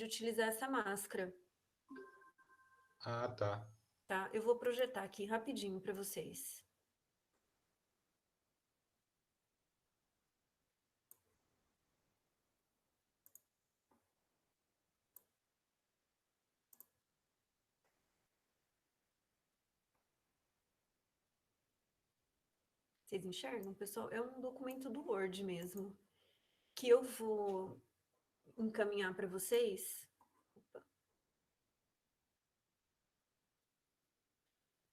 de utilizar essa máscara, Ah, tá. tá? Eu vou projetar aqui rapidinho para vocês. Vocês enxergam, pessoal? É um documento do Word mesmo, que eu vou encaminhar para vocês,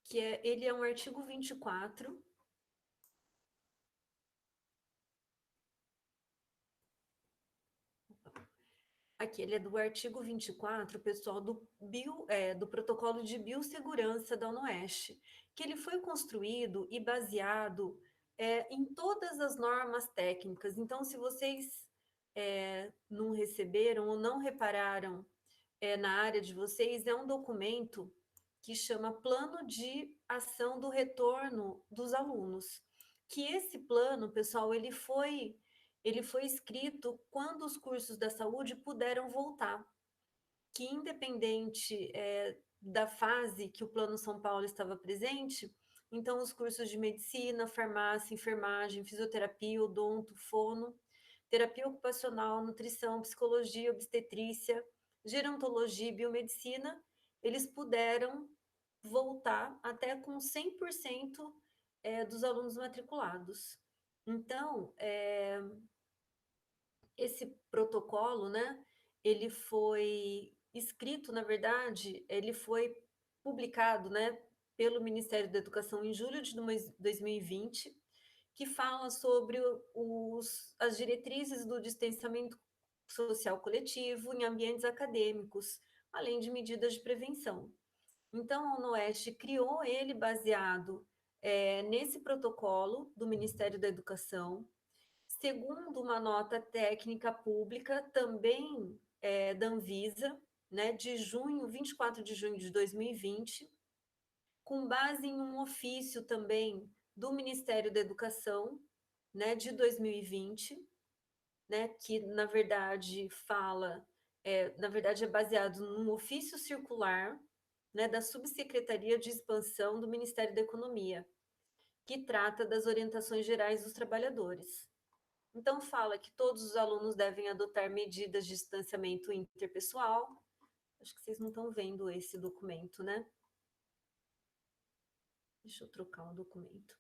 ele é um artigo 24. Aqui, ele é do artigo 24, pessoal, do protocolo de biossegurança da UnoOeste, que ele foi construído e baseado em todas as normas técnicas. Então, se vocês não receberam ou não repararam na área de vocês, é um documento que chama Plano de Ação do Retorno dos Alunos. Que esse plano, pessoal, ele foi escrito quando os cursos da saúde puderam voltar, que independente da fase que o Plano São Paulo estava presente, então os cursos de medicina, farmácia, enfermagem, fisioterapia, odonto, fono, terapia ocupacional, nutrição, psicologia, obstetrícia, gerontologia e biomedicina, eles puderam voltar até com 100% dos alunos matriculados. Então, esse protocolo, né, ele foi escrito, na verdade, ele foi publicado, né, pelo Ministério da Educação em julho de 2020, que fala sobre as diretrizes do distanciamento social coletivo em ambientes acadêmicos, além de medidas de prevenção. Então, a UnoOeste criou ele baseado nesse protocolo do Ministério da Educação, segundo uma nota técnica pública, também da Anvisa, né, de 24 de junho de 2020, com base em um ofício também do Ministério da Educação, né, de 2020, né, que na verdade é baseado num ofício circular, né, da Subsecretaria de Expansão do Ministério da Economia, que trata das orientações gerais dos trabalhadores. Então, fala que todos os alunos devem adotar medidas de distanciamento interpessoal. Acho que vocês não estão vendo esse documento, né? Deixa eu trocar um documento.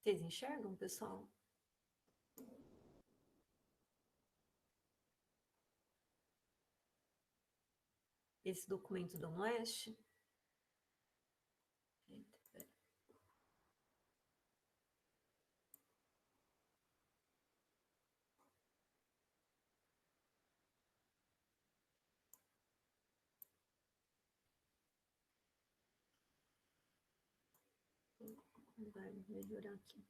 Vocês enxergam, pessoal? Esse documento do Oeste? Vai melhorar aqui.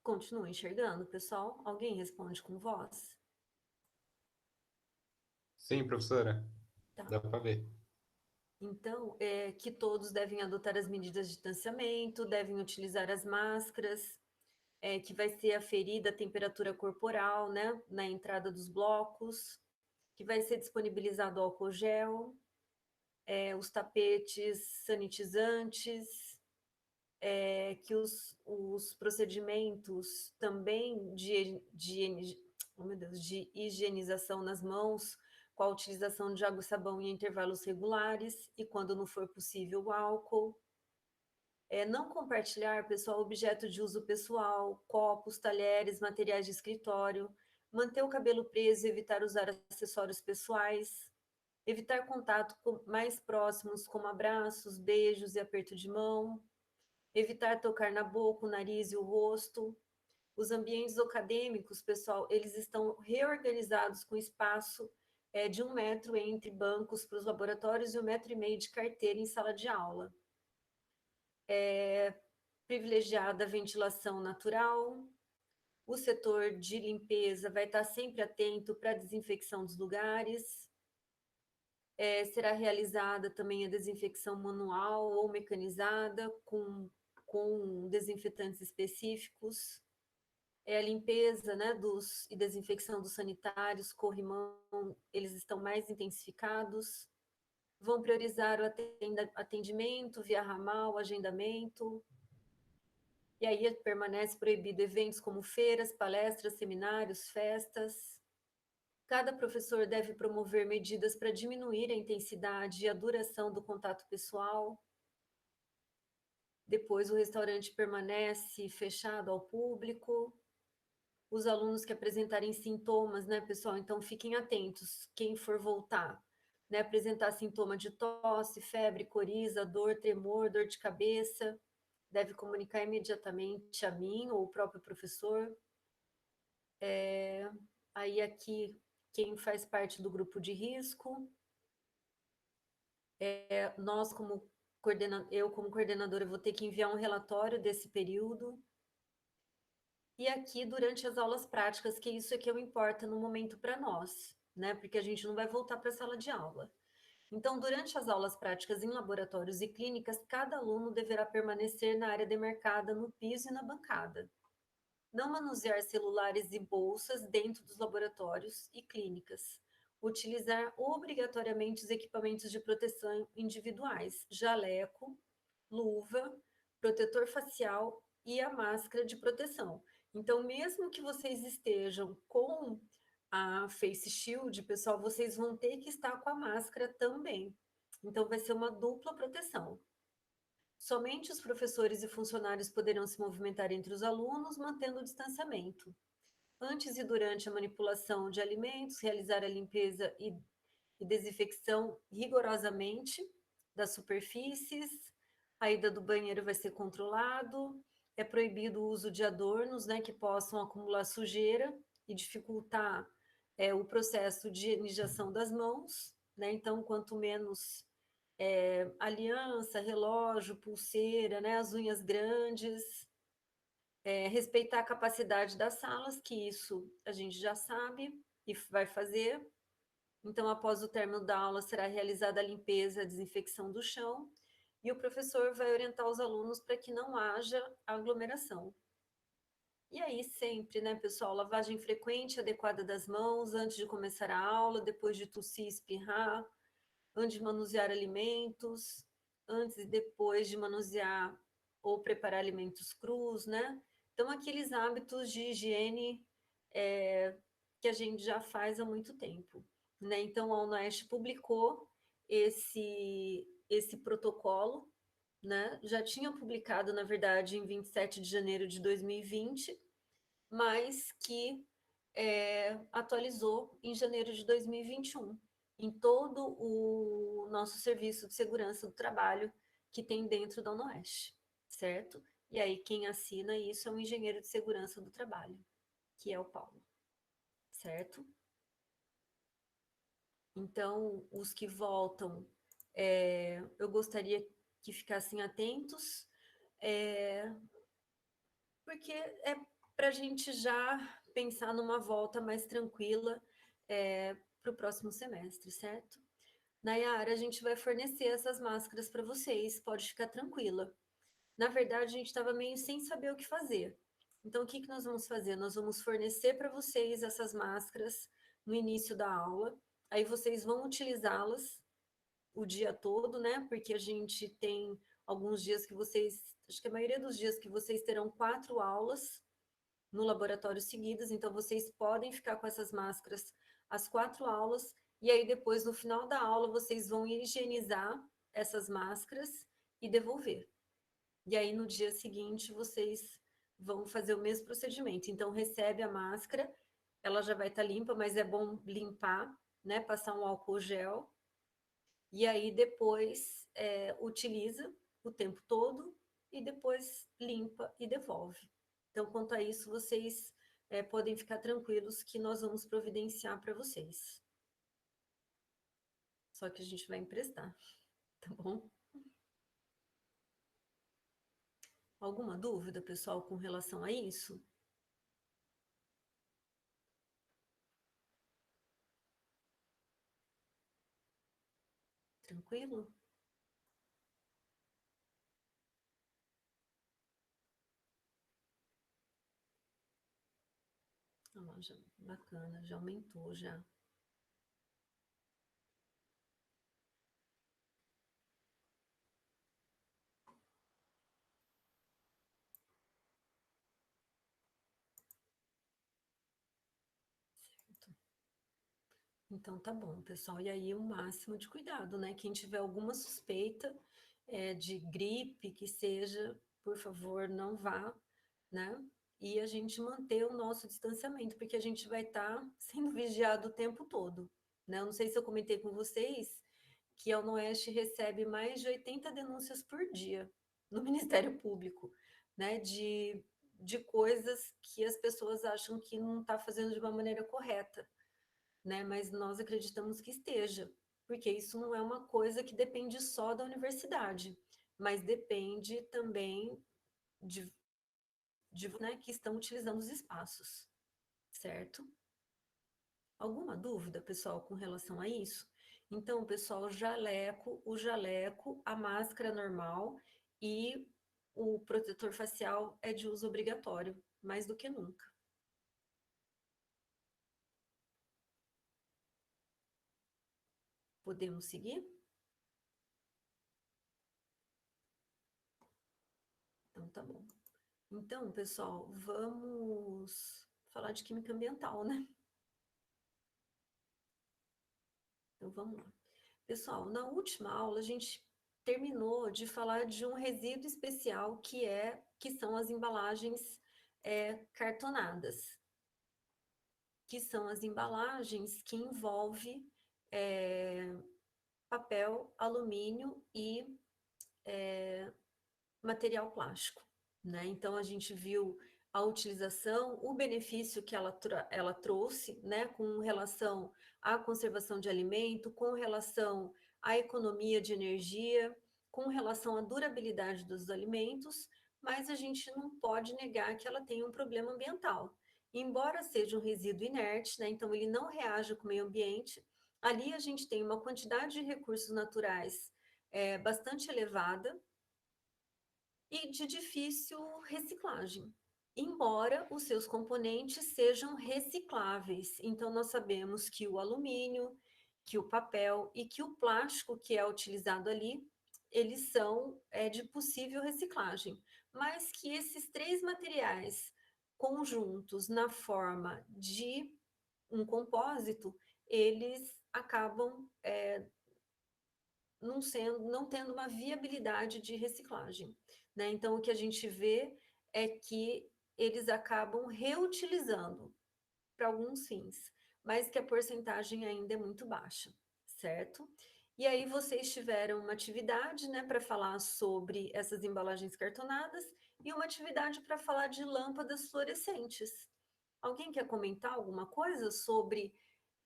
Continua enxergando, pessoal? Alguém responde com voz? Sim, professora. Tá. Dá para ver. Então, que todos devem adotar as medidas de distanciamento, devem utilizar as máscaras, que vai ser aferida a temperatura corporal, né, na entrada dos blocos, que vai ser disponibilizado álcool gel, os tapetes sanitizantes, que os procedimentos também oh, meu Deus, de higienização nas mãos, com a utilização de água e sabão em intervalos regulares e, quando não for possível, o álcool. Não compartilhar, pessoal, objeto de uso pessoal, copos, talheres, materiais de escritório, manter o cabelo preso e evitar usar acessórios pessoais, evitar contato mais próximos, como abraços, beijos e aperto de mão, evitar tocar na boca, o nariz e o rosto. Os ambientes acadêmicos, pessoal, eles estão reorganizados com espaço de 1 metro entre bancos para os laboratórios e 1,5 metro de carteira em sala de aula. Privilegiada a ventilação natural. O setor de limpeza vai estar sempre atento para a desinfecção dos lugares. Será realizada também a desinfecção manual ou mecanizada com desinfetantes específicos. A limpeza, né, e desinfecção dos sanitários, corrimão, eles estão mais intensificados. Vão priorizar o atendimento via ramal, agendamento. E aí permanece proibido eventos como feiras, palestras, seminários, festas. Cada professor deve promover medidas para diminuir a intensidade e a duração do contato pessoal. Depois, o restaurante permanece fechado ao público. Os alunos que apresentarem sintomas, né, pessoal? Então, fiquem atentos, quem for voltar, né, apresentar sintoma de tosse, febre, coriza, dor, tremor, dor de cabeça, deve comunicar imediatamente a mim ou o próprio professor. Aí, aqui, quem faz parte do grupo de risco, eu como coordenadora vou ter que enviar um relatório desse período. E aqui, durante as aulas práticas, que isso é que importa no momento para nós, né? Porque a gente não vai voltar para a sala de aula. Então, durante as aulas práticas em laboratórios e clínicas, cada aluno deverá permanecer na área demarcada, no piso e na bancada. Não manusear celulares e bolsas dentro dos laboratórios e clínicas. Utilizar obrigatoriamente os equipamentos de proteção individuais, jaleco, luva, protetor facial e a máscara de proteção. Então, mesmo que vocês estejam com a Face Shield, pessoal, vocês vão ter que estar com a máscara também. Então, vai ser uma dupla proteção. Somente os professores e funcionários poderão se movimentar entre os alunos, mantendo o distanciamento. Antes e durante a manipulação de alimentos, realizar a limpeza e desinfecção rigorosamente das superfícies. A ida do banheiro vai ser controlado. É proibido o uso de adornos, né, que possam acumular sujeira e dificultar o processo de higienização das mãos, né? Então, quanto menos aliança, relógio, pulseira, né, as unhas grandes, respeitar a capacidade das salas, que isso a gente já sabe e vai fazer. Então, após o término da aula, será realizada a limpeza, a desinfecção do chão, e o professor vai orientar os alunos para que não haja aglomeração. E aí, sempre, né, pessoal, lavagem frequente e adequada das mãos antes de começar a aula, depois de tossir e espirrar, antes de manusear alimentos, antes e depois de manusear ou preparar alimentos crus, né? Então, aqueles hábitos de higiene que a gente já faz há muito tempo, né? Então, a UNOEST publicou esse protocolo, né? Já tinha publicado, na verdade, em 27 de janeiro de 2020, mas que atualizou em janeiro de 2021, em todo o nosso serviço de segurança do trabalho que tem dentro da UNOEST, certo? E aí quem assina isso é um engenheiro de segurança do trabalho, que é o Paulo, certo? Então, os que voltam, eu gostaria que ficassem atentos, porque é para a gente já pensar numa volta mais tranquila para o próximo semestre, certo? Nayara, a gente vai fornecer essas máscaras para vocês, pode ficar tranquila. Na verdade, a gente estava meio sem saber o que fazer. Então, o que nós vamos fazer? Nós vamos fornecer para vocês essas máscaras no início da aula, aí vocês vão utilizá-las o dia todo, né? Porque a gente tem alguns dias que vocês, acho que a maioria dos dias que vocês terão 4 aulas no laboratório seguidas, então vocês podem ficar com essas máscaras as 4 aulas, e aí depois, no final da aula, vocês vão higienizar essas máscaras e devolver. E aí, no dia seguinte, vocês vão fazer o mesmo procedimento. Então, recebe a máscara, ela já vai estar limpa, mas é bom limpar, né? Passar um álcool gel. E aí, depois, utiliza o tempo todo e depois limpa e devolve. Então, quanto a isso, vocês podem ficar tranquilos que nós vamos providenciar para vocês. Só que a gente vai emprestar, tá bom? Alguma dúvida, pessoal, com relação a isso? Tranquilo? Ah, já, bacana, já aumentou já. Então tá bom, pessoal. E aí o máximo de cuidado, né? Quem tiver alguma suspeita de gripe, que seja, por favor, não vá, né? E a gente manter o nosso distanciamento, porque a gente vai estar sendo vigiado o tempo todo, né? Eu não sei se eu comentei com vocês que a UnoOeste recebe mais de 80 denúncias por dia no Ministério Público, né? De coisas que as pessoas acham que não está fazendo de uma maneira correta, né? Mas nós acreditamos que esteja, porque isso não é uma coisa que depende só da universidade, mas depende também de né, que estão utilizando os espaços, certo? Alguma dúvida, pessoal, com relação a isso? Então, pessoal, o jaleco, a máscara normal e o protetor facial é de uso obrigatório, mais do que nunca. Podemos seguir? Então, tá bom. Então, pessoal, vamos falar de química ambiental, né? Então, vamos lá. Pessoal, na última aula a gente terminou de falar de um resíduo especial que são as embalagens cartonadas, que são as embalagens que envolvem papel, alumínio e material plástico, né? Então a gente viu a utilização, o benefício que ela trouxe, né, com relação à conservação de alimento, com relação à economia de energia, com relação à durabilidade dos alimentos, mas a gente não pode negar que ela tem um problema ambiental. Embora seja um resíduo inerte, né, então ele não reage com o meio ambiente, ali a gente tem uma quantidade de recursos naturais bastante elevada, e de difícil reciclagem, embora os seus componentes sejam recicláveis. Então, nós sabemos que o alumínio, que o papel e que o plástico que é utilizado ali, eles são de possível reciclagem, mas que esses três materiais conjuntos na forma de um compósito, eles acabam não tendo uma viabilidade de reciclagem, né? Então, o que a gente vê é que eles acabam reutilizando para alguns fins, mas que a porcentagem ainda é muito baixa, certo? E aí vocês tiveram uma atividade, né, para falar sobre essas embalagens cartonadas e uma atividade para falar de lâmpadas fluorescentes. Alguém quer comentar alguma coisa sobre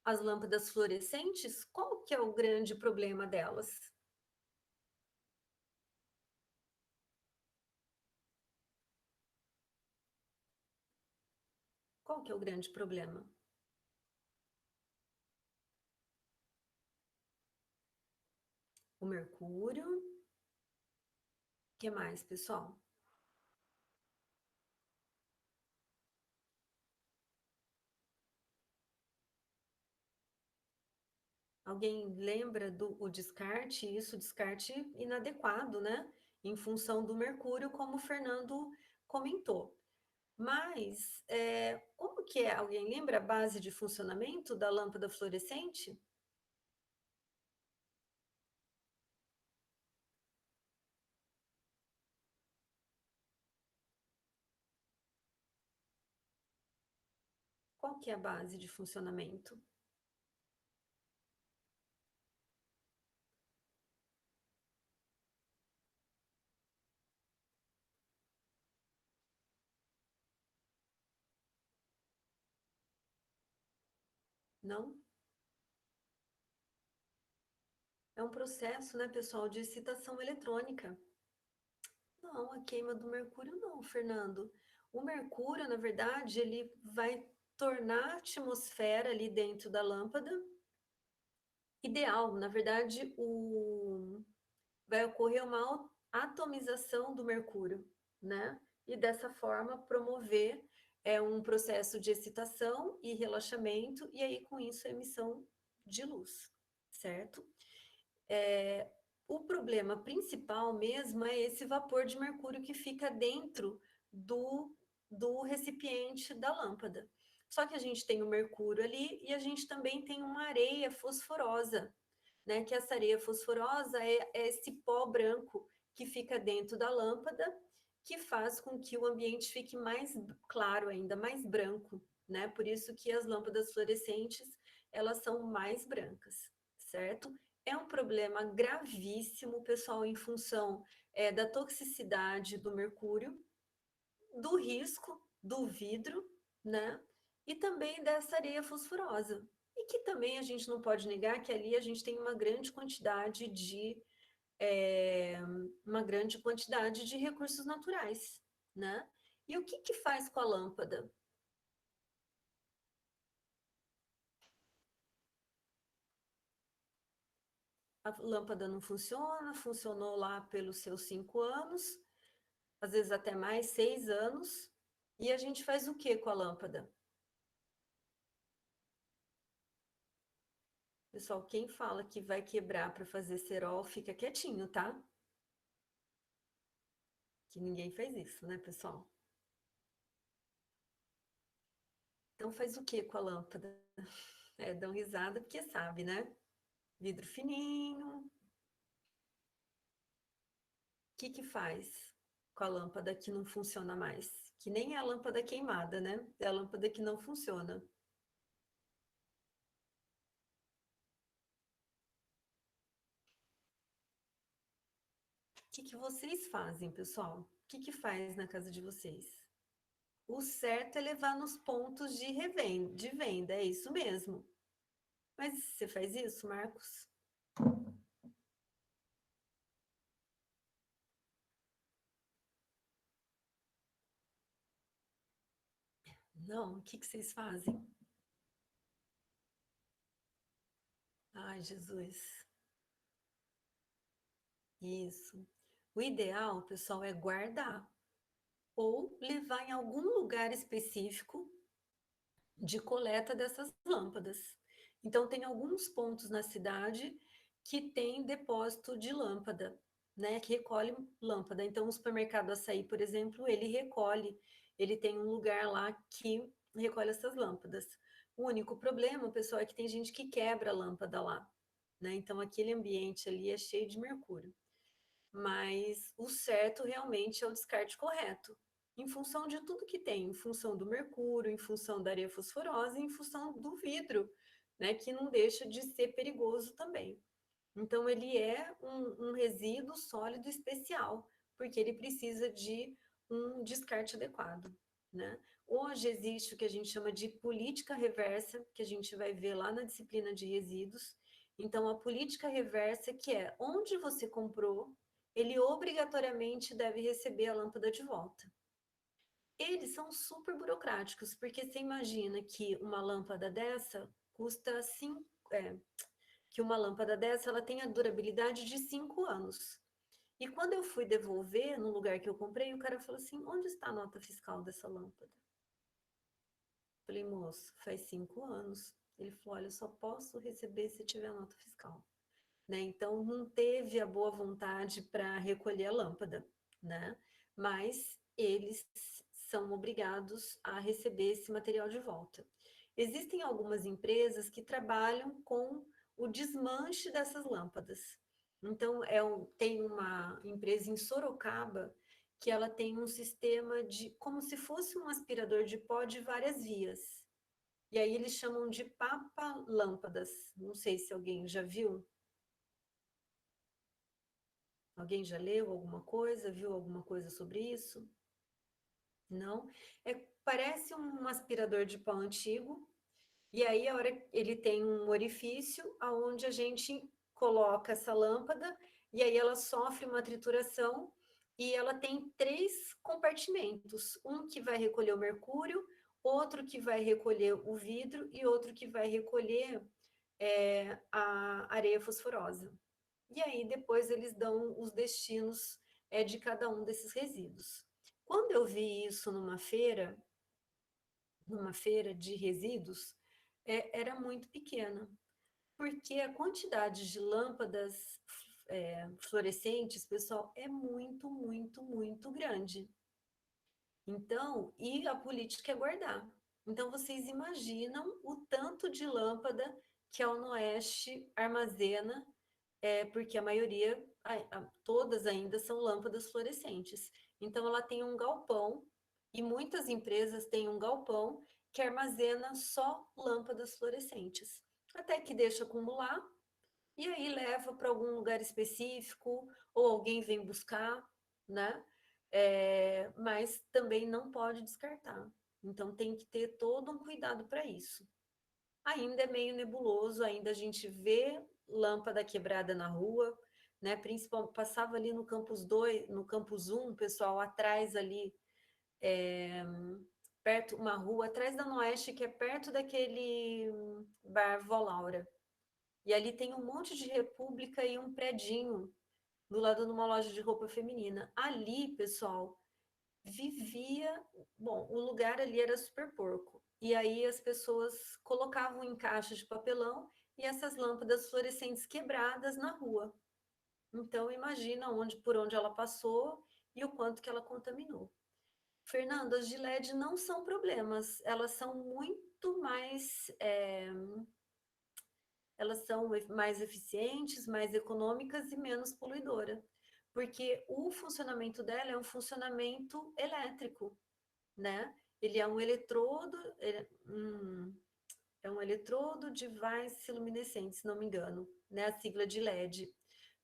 as lâmpadas fluorescentes? Qual que é o grande problema delas? Qual que é o grande problema? O mercúrio. O que mais, pessoal? Alguém lembra do o descarte? Isso, descarte inadequado, né? Em função do mercúrio, como o Fernando comentou. Mas, como que é? Alguém lembra a base de funcionamento da lâmpada fluorescente? Qual que é a base de funcionamento? Não? É um processo, né, pessoal, de excitação eletrônica. Não, a queima do mercúrio não, Fernando. O mercúrio, na verdade, ele vai tornar a atmosfera ali dentro da lâmpada ideal. Na verdade, vai ocorrer uma atomização do mercúrio, né? E dessa forma promover um processo de excitação e relaxamento, e aí com isso a emissão de luz, certo? O problema principal mesmo é esse vapor de mercúrio que fica dentro do recipiente da lâmpada. Só que a gente tem o mercúrio ali e a gente também tem uma areia fosforosa, né? Que essa areia fosforosa é esse pó branco que fica dentro da lâmpada, que faz com que o ambiente fique mais claro ainda, mais branco, né? Por isso que as lâmpadas fluorescentes, elas são mais brancas, certo? É um problema gravíssimo, pessoal, em função da toxicidade do mercúrio, do risco do vidro, né? E também dessa areia fosforosa. E que também a gente não pode negar que ali a gente tem é, uma grande quantidade de recursos naturais, né? E o que que faz com a lâmpada? A lâmpada não funciona, funcionou lá pelos seus 5 anos, às vezes até mais, 6 anos, e a gente faz o que com a lâmpada? Pessoal, quem fala que vai quebrar para fazer cerol, fica quietinho, tá? Que ninguém faz isso, né, pessoal? Então faz o que com a lâmpada? Dão risada porque sabe, né? Vidro fininho. O que que faz com a lâmpada que não funciona mais? Que nem é a lâmpada queimada, né? É a lâmpada que não funciona. O que que vocês fazem, pessoal? O que que faz na casa de vocês? O certo é levar nos pontos de venda, é isso mesmo. Mas você faz isso, Marcos? Não? O que que vocês fazem? Ai, Jesus. Isso. O ideal, pessoal, é guardar ou levar em algum lugar específico de coleta dessas lâmpadas. Então, tem alguns pontos na cidade que tem depósito de lâmpada, né? Que recolhe lâmpada. Então, o supermercado Açaí, por exemplo, ele recolhe, ele tem um lugar lá que recolhe essas lâmpadas. O único problema, pessoal, é que tem gente que quebra a lâmpada lá, né? Então, aquele ambiente ali é cheio de mercúrio. Mas o certo realmente é o descarte correto, em função de tudo que tem, em função do mercúrio, em função da areia fosforosa, em função do vidro, né, que não deixa de ser perigoso também. Então, ele é um resíduo sólido especial, porque ele precisa de um descarte adequado, né? Hoje existe o que a gente chama de política reversa, que a gente vai ver lá na disciplina de resíduos. Então, a política reversa, que é onde você comprou, ele obrigatoriamente deve receber a lâmpada de volta. Eles são super burocráticos, porque você imagina que uma lâmpada dessa custa 5, que uma lâmpada dessa ela tem a durabilidade de 5 anos. E quando eu fui devolver no lugar que eu comprei, o cara falou assim: onde está a nota fiscal dessa lâmpada? Falei, moço, faz 5 anos. Ele falou: olha, eu só posso receber se tiver a nota fiscal. Né? Então, não teve a boa vontade para recolher a lâmpada, né? Mas eles são obrigados a receber esse material de volta. Existem algumas empresas que trabalham com o desmanche dessas lâmpadas. Então, tem uma empresa em Sorocaba que ela tem um sistema de, como se fosse um aspirador de pó de várias vias. E aí eles chamam de papa-lâmpadas. Não sei se alguém já viu. Alguém já leu alguma coisa, viu alguma coisa sobre isso? Não? Parece um aspirador de pó antigo, E aí, a hora ele tem um orifício aonde a gente coloca essa lâmpada e aí ela sofre uma trituração e ela tem 3 compartimentos, um que vai recolher o mercúrio, outro que vai recolher o vidro e outro que vai recolher, a areia fosforosa. E aí depois eles dão os destinos, de cada um desses resíduos. Quando eu vi isso numa feira de resíduos, era muito pequena, porque a quantidade de lâmpadas fluorescentes, pessoal, é muito, muito, muito grande. Então, e a política é guardar. Então, vocês imaginam o tanto de lâmpada que a Unoeste armazena, porque a maioria, todas ainda são lâmpadas fluorescentes. Então, ela tem um galpão, e muitas empresas têm um galpão que armazena só lâmpadas fluorescentes, até que deixa acumular, e aí leva para algum lugar específico, ou alguém vem buscar, né? Mas também não pode descartar. Então, tem que ter todo um cuidado para isso. Ainda é meio nebuloso, ainda a gente vê lâmpada quebrada na rua, né? Principalmente passava ali no campus 2, no campus 1, pessoal, atrás ali, perto, uma rua atrás da Noeste, que é perto daquele bar Vó Laura. E ali tem um monte de república e um predinho do lado de uma loja de roupa feminina. Ali, pessoal, vivia. Bom, o lugar ali era super porco. E aí as pessoas colocavam em caixas de papelão e essas lâmpadas fluorescentes quebradas na rua. Então imagina por onde ela passou e o quanto que ela contaminou. Fernando, as de LED não são problemas, elas são mais eficientes, mais econômicas e menos poluidora, porque o funcionamento dela é um funcionamento elétrico, né? Ele é um eletrodo device luminescente, se não me engano, né? A sigla de LED,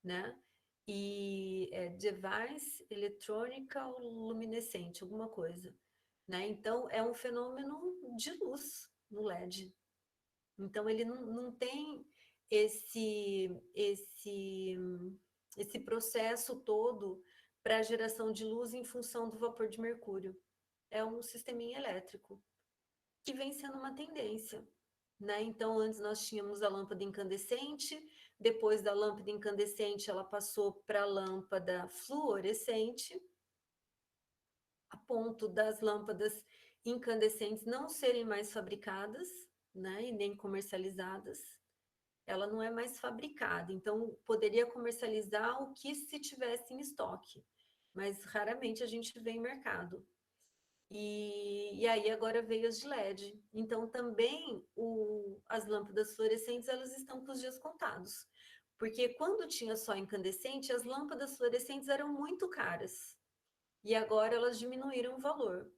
né? E é Device Electronical Luminescente, alguma coisa, né? Então, é um fenômeno de luz no LED. Então, ele não tem esse, esse, esse processo todo para a geração de luz em função do vapor de mercúrio. É um sisteminha elétrico que vem sendo uma tendência, né? Então, antes nós tínhamos a lâmpada incandescente, depois da lâmpada incandescente ela passou para a lâmpada fluorescente, a ponto das lâmpadas incandescentes não serem mais fabricadas, né, e nem comercializadas. Ela não é mais fabricada, então poderia comercializar o que se tivesse em estoque, mas raramente a gente vê em mercado. E aí agora veio as de LED. Então também as lâmpadas fluorescentes elas estão com os dias contados. Porque quando tinha só incandescente, as lâmpadas fluorescentes eram muito caras. E agora elas diminuíram o valor,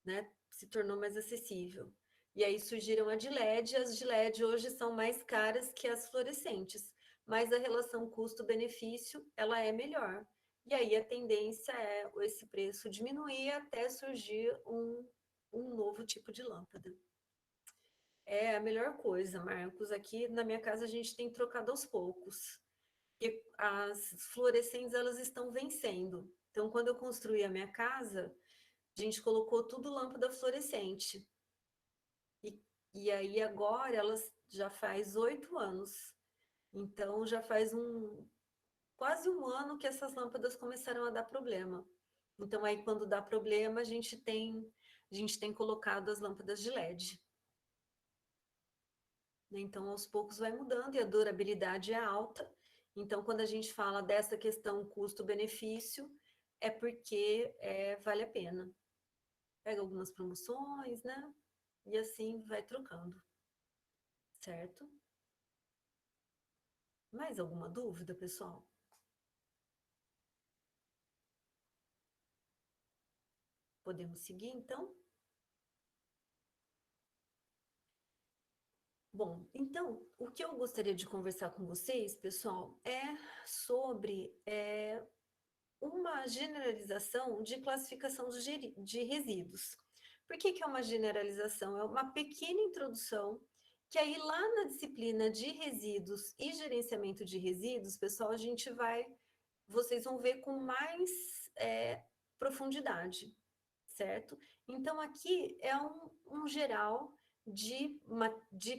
né? Se tornou mais acessível. E aí surgiram a de LED, e as de LED hoje são mais caras que as fluorescentes, mas a relação custo-benefício, ela é melhor. E aí a tendência é esse preço diminuir até surgir um novo tipo de lâmpada. É a melhor coisa, Marcos. Aqui na minha casa a gente tem trocado aos poucos. E as fluorescentes, elas estão vencendo. Então, quando eu construí a minha casa, a gente colocou tudo lâmpada fluorescente. E aí agora elas já faz 8 anos. Então já faz quase um ano que essas lâmpadas começaram a dar problema. Então aí quando dá problema, a gente tem colocado as lâmpadas de LED. Então aos poucos vai mudando e a durabilidade é alta. Então quando a gente fala dessa questão custo-benefício, é porque vale a pena. Pega algumas promoções, né? E assim vai trocando, certo? Mais alguma dúvida, pessoal? Podemos seguir, então? Bom, então, o que eu gostaria de conversar com vocês, pessoal, é sobre uma generalização de classificação de resíduos. Por que que é uma generalização? É uma pequena introdução, que aí lá na disciplina de resíduos e gerenciamento de resíduos, pessoal, a gente vai, vocês vão ver com mais profundidade, certo? Então, aqui é um geral de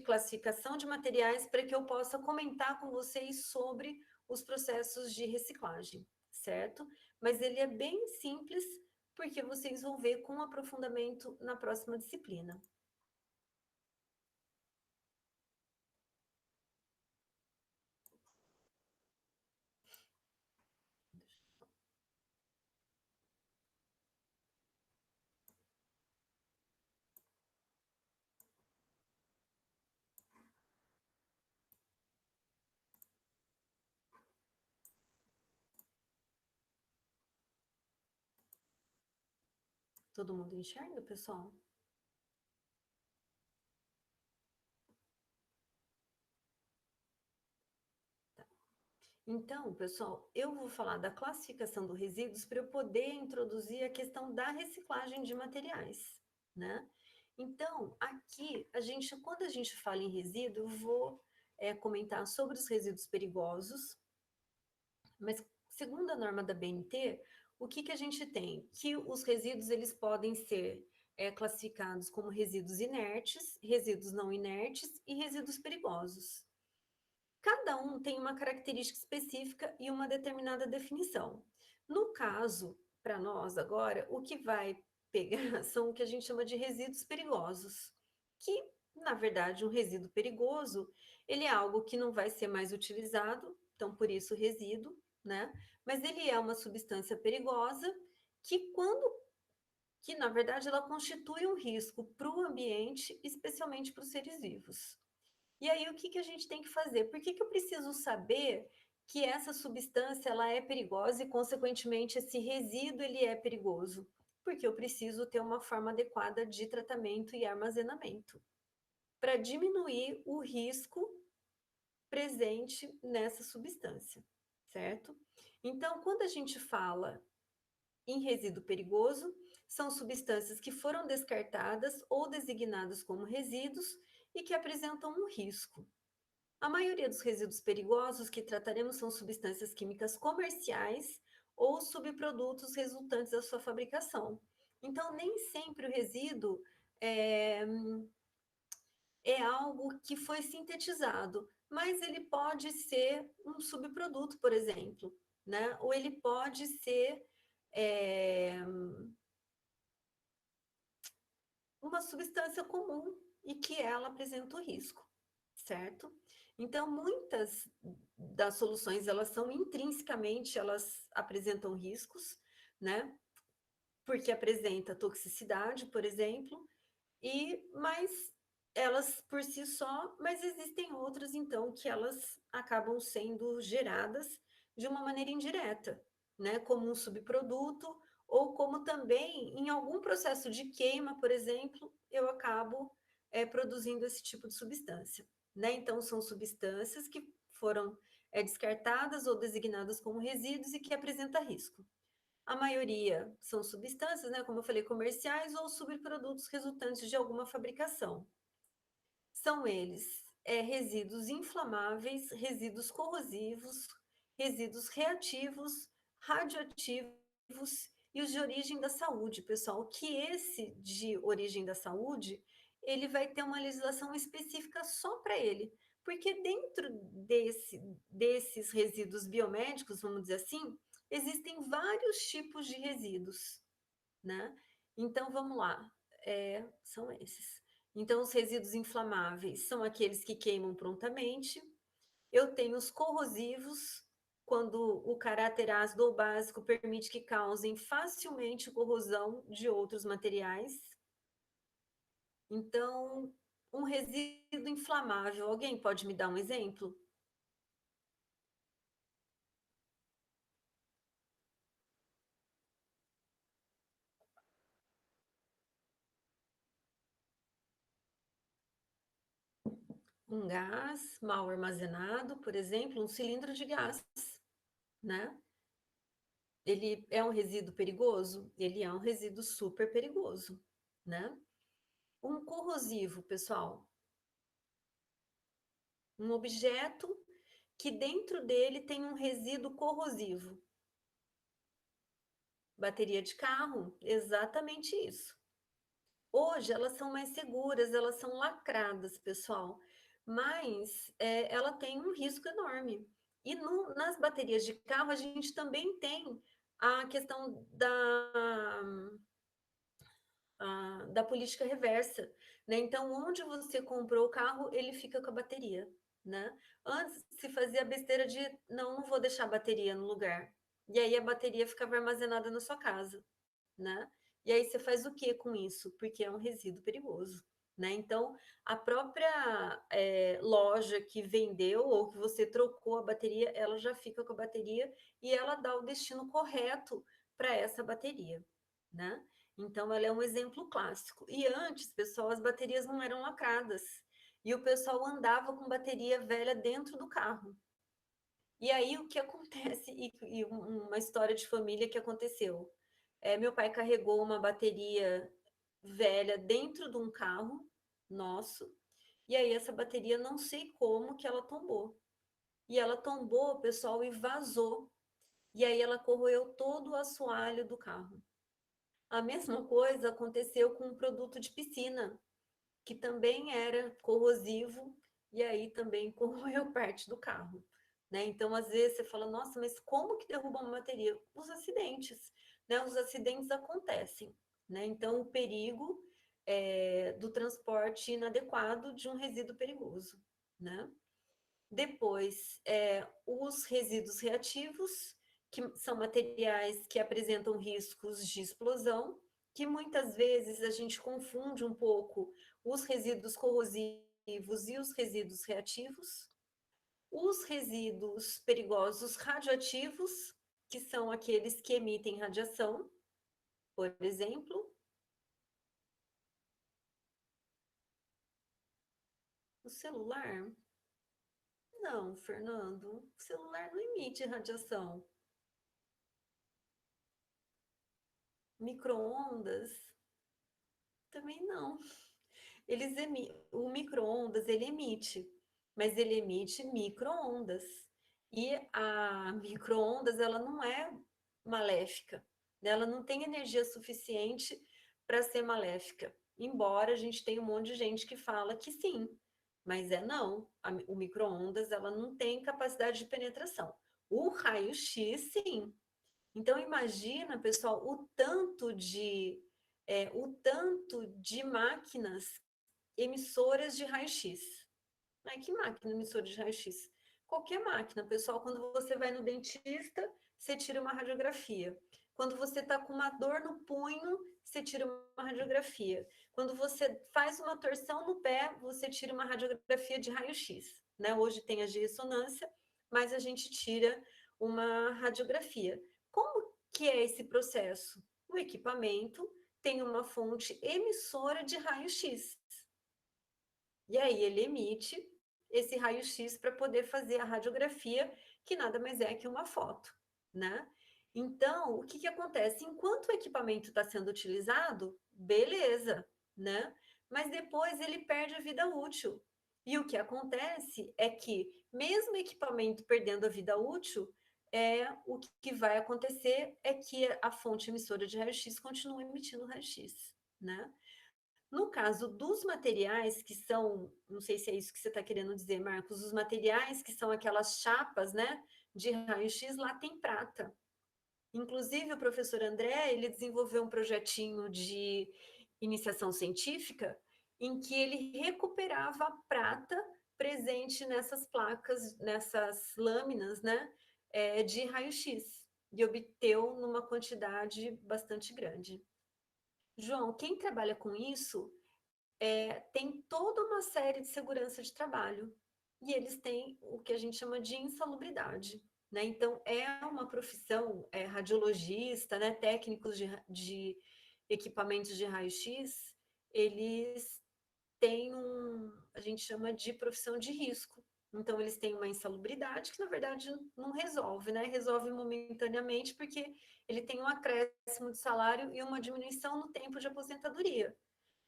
classificação de materiais para que eu possa comentar com vocês sobre os processos de reciclagem, certo? Mas ele é bem simples, porque vocês vão ver com aprofundamento na próxima disciplina. Todo mundo enxerga, pessoal? Então, pessoal, eu vou falar da classificação dos resíduos para eu poder introduzir a questão da reciclagem de materiais, né? Então, aqui, quando a gente fala em resíduo, eu vou comentar sobre os resíduos perigosos, mas segundo a norma da BNT, o que que a gente tem? Que os resíduos, eles podem ser classificados como resíduos inertes, resíduos não inertes e resíduos perigosos. Cada um tem uma característica específica e uma determinada definição. No caso, para nós agora, o que vai pegar são o que a gente chama de resíduos perigosos, que, na verdade, um resíduo perigoso, ele é algo que não vai ser mais utilizado, então por isso resíduo, né? Mas ele é uma substância perigosa que na verdade ela constitui um risco para o ambiente, especialmente para os seres vivos. E aí, o que que a gente tem que fazer? Por que que eu preciso saber que essa substância ela é perigosa e, consequentemente, esse resíduo ele é perigoso? Porque eu preciso ter uma forma adequada de tratamento e armazenamento para diminuir o risco presente nessa substância, certo? Então, quando a gente fala em resíduo perigoso, são substâncias que foram descartadas ou designadas como resíduos e que apresentam um risco. A maioria dos resíduos perigosos que trataremos são substâncias químicas comerciais ou subprodutos resultantes da sua fabricação. Então, nem sempre o resíduo é, é algo que foi sintetizado, mas ele pode ser um subproduto, por exemplo, né? Ou ele pode ser uma substância comum e que ela apresenta o risco, certo? Então, muitas das soluções, elas são intrinsecamente, elas apresentam riscos, né? Porque apresenta toxicidade, por exemplo, mas elas por si só, mas existem outras, então, que elas acabam sendo geradas de uma maneira indireta, né? Como um subproduto, ou como também em algum processo de queima, por exemplo, eu acabo produzindo esse tipo de substância, né? Então, são substâncias que foram descartadas ou designadas como resíduos e que apresenta risco. A maioria são substâncias, né, como eu falei, comerciais ou subprodutos resultantes de alguma fabricação. São eles resíduos inflamáveis, resíduos corrosivos, resíduos reativos, radioativos e os de origem da saúde, pessoal. Que esse de origem da saúde, ele vai ter uma legislação específica só para ele, porque dentro desses resíduos biomédicos, vamos dizer assim, existem vários tipos de resíduos, né? Então, vamos lá, são esses. Então, os resíduos inflamáveis são aqueles que queimam prontamente. Eu tenho os corrosivos, quando o caráter ácido ou básico permite que causem facilmente corrosão de outros materiais. Então, um resíduo inflamável, alguém pode me dar um exemplo? Um gás mal armazenado, por exemplo, um cilindro de gás, né? Ele é um resíduo perigoso? Ele é um resíduo super perigoso, né? Um corrosivo, pessoal, um objeto que dentro dele tem um resíduo corrosivo. Bateria de carro, exatamente isso. Hoje elas são mais seguras, elas são lacradas, pessoal, mas ela tem um risco enorme. E nas baterias de carro a gente também tem a questão da política reversa, né? Então, onde você comprou o carro, ele fica com a bateria, né? Antes se fazia a besteira de não vou deixar a bateria no lugar. E aí a bateria ficava armazenada na sua casa, né? E aí você faz o que com isso? Porque é um resíduo perigoso, né? Então, a própria loja que vendeu ou que você trocou a bateria, ela já fica com a bateria e ela dá o destino correto para essa bateria, né? Então, ela é um exemplo clássico. E antes, pessoal, as baterias não eram lacradas. E o pessoal andava com bateria velha dentro do carro. E aí, o que acontece? E uma história de família que aconteceu. Meu pai carregou uma bateria velha dentro de um carro nosso. E aí, essa bateria, não sei como que ela tombou. E ela tombou, pessoal, e vazou. E aí, ela corroeu todo o assoalho do carro. A mesma coisa aconteceu com um produto de piscina, que também era corrosivo e aí também corroeu parte do carro, né? Então, às vezes você fala, nossa, mas como que derruba uma bateria? Os acidentes, né? Os acidentes acontecem, né? Então, o perigo do transporte inadequado de um resíduo perigoso, né? Depois, os resíduos reativos, que são materiais que apresentam riscos de explosão, que muitas vezes a gente confunde um pouco os resíduos corrosivos e os resíduos reativos. Os resíduos perigosos radioativos, que são aqueles que emitem radiação, por exemplo. O celular? Não, Fernando, o celular não emite radiação. Micro-ondas? Também não. O micro-ondas, ele emite, mas ele emite micro-ondas. E a micro-ondas, ela não é maléfica, né? Ela não tem energia suficiente para ser maléfica. Embora a gente tenha um monte de gente que fala que sim, mas não. O micro-ondas, ela não tem capacidade de penetração. O raio-x, sim. Então, imagina, pessoal, o tanto de máquinas emissoras de raio-x. Ai, que máquina emissora de raio-x? Qualquer máquina, pessoal. Quando você vai no dentista, você tira uma radiografia. Quando você está com uma dor no punho, você tira uma radiografia. Quando você faz uma torção no pé, você tira uma radiografia de raio-x. Né? Hoje tem as de ressonância, mas a gente tira uma radiografia. Como que é esse processo? O equipamento tem uma fonte emissora de raio-x. E aí ele emite esse raio-x para poder fazer a radiografia, que nada mais é que uma foto, né? Então, o que que acontece? Enquanto o equipamento está sendo utilizado, beleza, né? Mas depois ele perde a vida útil. E o que acontece é que, mesmo o equipamento perdendo a vida útil, o que vai acontecer é que a fonte emissora de raio-x continua emitindo raio-x, né? No caso dos materiais que são, não sei se é isso que você está querendo dizer, Marcos, os materiais que são aquelas chapas, né, de raio-x, lá tem prata. Inclusive, o professor André, ele desenvolveu um projetinho de iniciação científica em que ele recuperava a prata presente nessas placas, nessas lâminas, né, de raio-x, e obteu numa quantidade bastante grande. João, quem trabalha com isso tem toda uma série de segurança de trabalho e eles têm o que a gente chama de insalubridade, né? Então, é uma profissão, radiologista, né? Técnicos de equipamentos de raio-x, eles têm a gente chama de profissão de risco. Então, eles têm uma insalubridade que, na verdade, não resolve, né? Resolve momentaneamente porque ele tem um acréscimo de salário e uma diminuição no tempo de aposentadoria.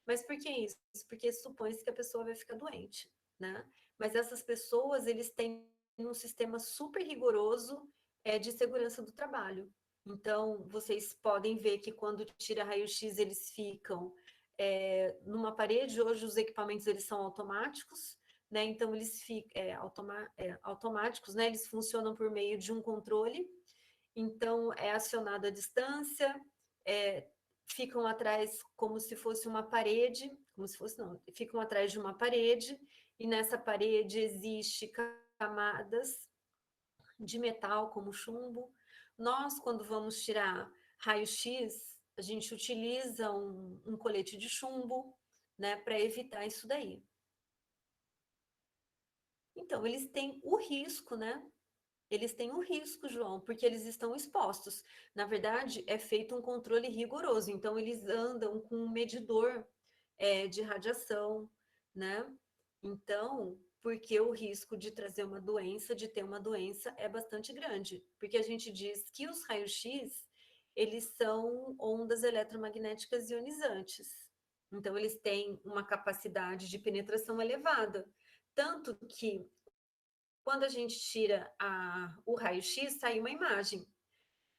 Mas por que isso? Porque supõe-se que a pessoa vai ficar doente, né? Mas essas pessoas, eles têm um sistema super rigoroso de segurança do trabalho. Então, vocês podem ver que quando tira raio-x, eles ficam numa parede. Hoje, os equipamentos eles são automáticos, né? Então, eles ficam automáticos, né? Eles funcionam por meio de um controle. Então, é acionado à distância, é, ficam atrás como se fosse uma parede, como se fosse, não, ficam atrás de uma parede, e nessa parede existe camadas de metal, como chumbo. Nós, quando vamos tirar raio-x, a gente utiliza um colete de chumbo, né, para evitar isso daí. Então, eles têm o risco, né? Eles têm um risco, João, porque eles estão expostos. Na verdade, é feito um controle rigoroso, então eles andam com um medidor de radiação, né? Então, porque o risco de trazer uma doença, de ter uma doença, é bastante grande. Porque a gente diz que os raios-x, eles são ondas eletromagnéticas ionizantes. Então, eles têm uma capacidade de penetração elevada. Tanto que quando a gente tira o raio-x, sai uma imagem. O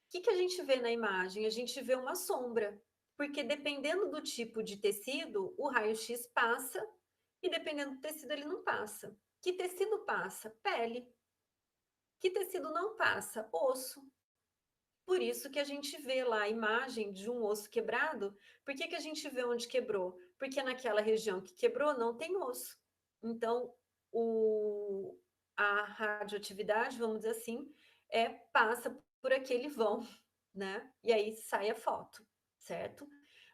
que a gente vê na imagem? A gente vê uma sombra, porque dependendo do tipo de tecido, o raio-x passa, e dependendo do tecido, ele não passa. Que tecido passa? Pele. Que tecido não passa? Osso. Por isso que a gente vê lá a imagem de um osso quebrado. Por que a gente vê onde quebrou? Porque naquela região que quebrou não tem osso. Então, a radioatividade, vamos dizer assim, passa por aquele vão, né? E aí sai a foto, certo?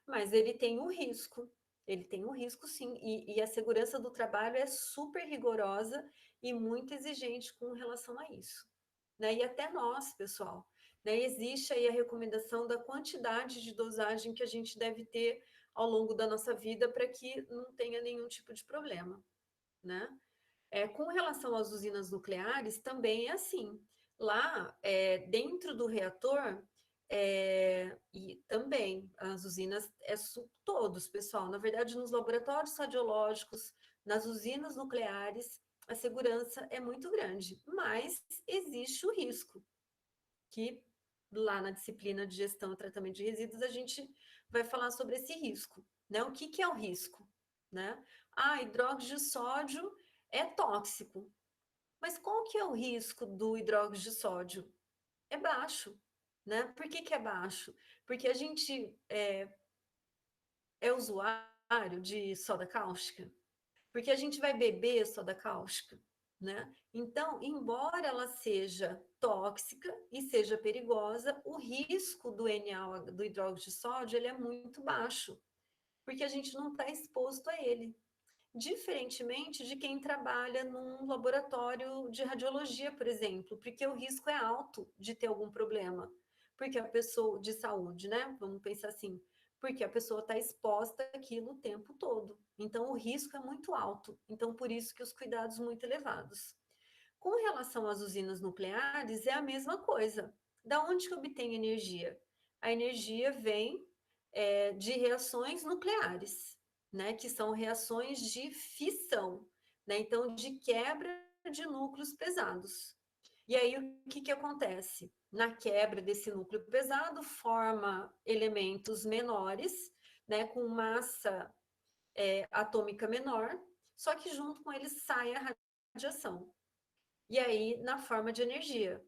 Mas ele tem um risco sim, e a segurança do trabalho é super rigorosa e muito exigente com relação a isso, né? E até nós, pessoal, né? Existe aí a recomendação da quantidade de dosagem que a gente deve ter ao longo da nossa vida para que não tenha nenhum tipo de problema, né? Com relação às usinas nucleares, também é assim. Lá, dentro do reator, e também as usinas, todos, pessoal, na verdade, nos laboratórios radiológicos, nas usinas nucleares, a segurança é muito grande, mas existe o risco, que lá na disciplina de gestão e tratamento de resíduos a gente vai falar sobre esse risco, né? O que é o risco, né? Hidróxido de sódio é tóxico, mas qual que é o risco do hidróxido de sódio? É baixo, né? Por que é baixo? Porque a gente é usuário de soda cáustica, porque a gente vai beber soda cáustica, né? Então, embora ela seja tóxica e seja perigosa, o risco do NA, do hidróxido de sódio, ele é muito baixo, porque a gente não está exposto a ele. Diferentemente de quem trabalha num laboratório de radiologia, por exemplo, porque o risco é alto de ter algum problema, porque a pessoa de saúde, né? Vamos pensar assim, porque a pessoa está exposta àquilo o tempo todo. Então, o risco é muito alto. Então, por isso que os cuidados muito elevados. Com relação às usinas nucleares, é a mesma coisa. Da onde que obtém energia? A energia vem de reações nucleares, né? Que são reações de fissão, né? Então, de quebra de núcleos pesados. E aí, o que acontece? Na quebra desse núcleo pesado, forma elementos menores, né? Com massa atômica menor, só que junto com eles sai a radiação. E aí, na forma de energia,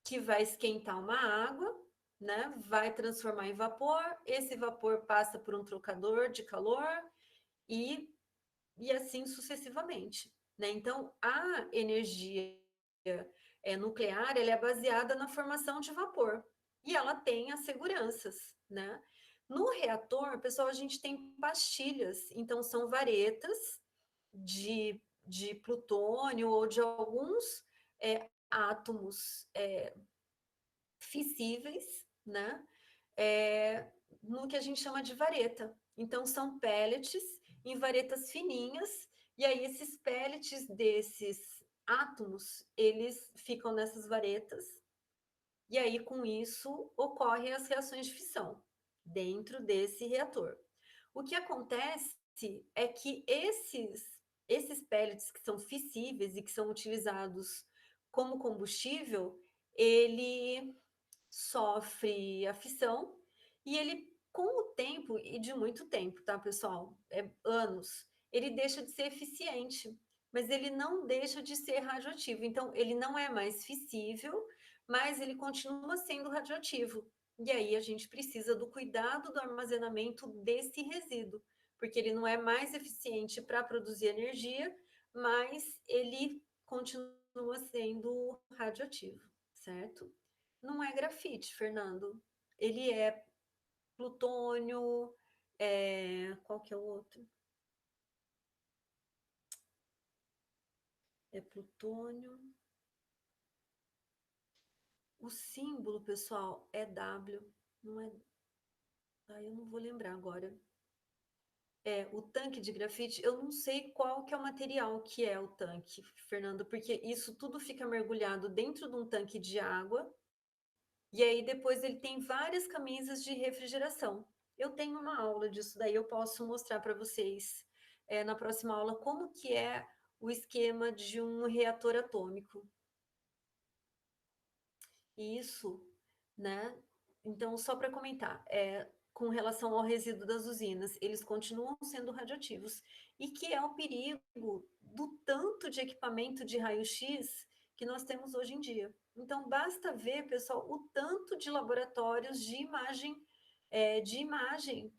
que vai esquentar uma água, né? Vai transformar em vapor, esse vapor passa por um trocador de calor e, e assim sucessivamente, né? Então, a energia nuclear, ela é baseada na formação de vapor e ela tem as seguranças, né? No reator, pessoal, a gente tem pastilhas, então são varetas de plutônio ou de alguns átomos fissíveis, né? No que a gente chama de vareta. Então, são pellets em varetas fininhas, e aí esses pellets desses átomos, eles ficam nessas varetas, e aí com isso ocorrem as reações de fissão dentro desse reator. O que acontece é que esses pellets que são fissíveis e que são utilizados como combustível, ele sofre a fissão e ele, com o tempo, e de muito tempo, tá, pessoal? É anos, ele deixa de ser eficiente, mas ele não deixa de ser radioativo. Então, ele não é mais fissível, mas ele continua sendo radioativo. E aí a gente precisa do cuidado do armazenamento desse resíduo, porque ele não é mais eficiente para produzir energia, mas ele continua sendo radioativo, certo? Não é grafite, Fernando. Ele é plutônio, qual que é o outro? É plutônio. O símbolo, pessoal, é W. Não é. Ah, eu não vou lembrar agora. É, o tanque de grafite, eu não sei qual que é o material que é o tanque, Fernando, porque isso tudo fica mergulhado dentro de um tanque de água, e aí depois ele tem várias camisas de refrigeração. Eu tenho uma aula disso, daí eu posso mostrar para vocês na próxima aula como que é o esquema de um reator atômico. Isso, né? Então, só para comentar, com relação ao resíduo das usinas, eles continuam sendo radioativos. E que é o perigo do tanto de equipamento de raio-x que nós temos hoje em dia. Então, basta ver, pessoal, o tanto de laboratórios de imagem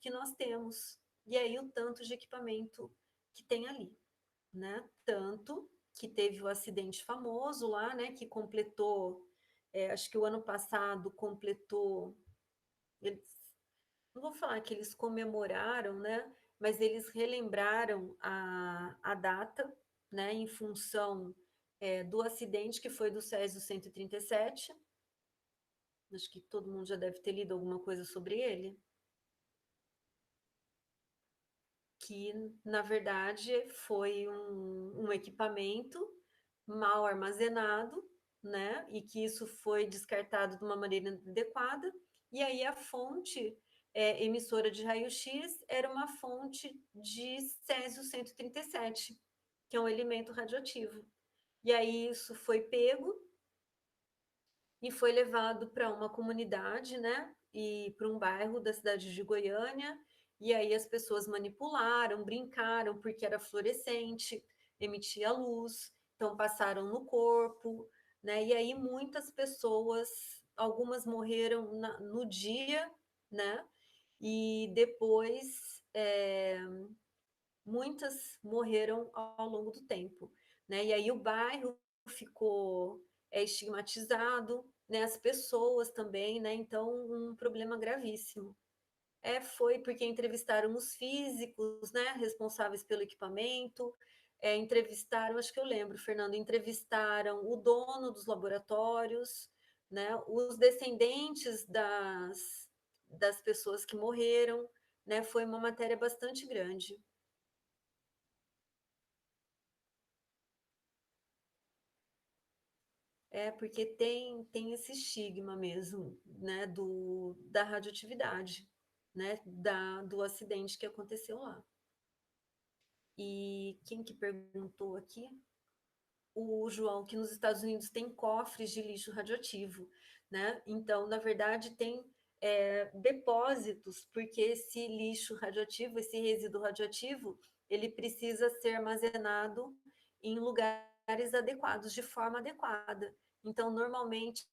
que nós temos. E aí, o tanto de equipamento que tem ali, né? Tanto que teve o acidente famoso lá, né? Que completou acho que o ano passado completou, eles, não vou falar que eles comemoraram, né? Mas eles relembraram a data, né? Em função do acidente que foi do Césio 137. Acho que todo mundo já deve ter lido alguma coisa sobre ele. Que, na verdade, foi um equipamento mal armazenado, né? E que isso foi descartado de uma maneira inadequada. E aí a fonte emissora de raio-x era uma fonte de Césio 137, que é um elemento radioativo. E aí isso foi pego e foi levado para uma comunidade, né? E para um bairro da cidade de Goiânia. E aí as pessoas manipularam, brincaram, porque era fluorescente, emitia luz, então passaram no corpo, né? E aí muitas pessoas, algumas morreram no dia, né? E depois muitas morreram ao longo do tempo, né? E aí o bairro ficou estigmatizado, né? As pessoas também, né? Então, um problema gravíssimo. Foi porque entrevistaram os físicos, né? Responsáveis pelo equipamento, entrevistaram, acho que eu lembro, Fernando, entrevistaram o dono dos laboratórios, né? Os descendentes das pessoas que morreram, né? Foi uma matéria bastante grande. Porque tem esse estigma mesmo, né, da radioatividade, né, do acidente que aconteceu lá. E quem que perguntou aqui? O João, que nos Estados Unidos tem cofres de lixo radioativo, né? Então, na verdade, tem depósitos, porque esse lixo radioativo, esse resíduo radioativo, ele precisa ser armazenado em lugares adequados, de forma adequada. Então, normalmente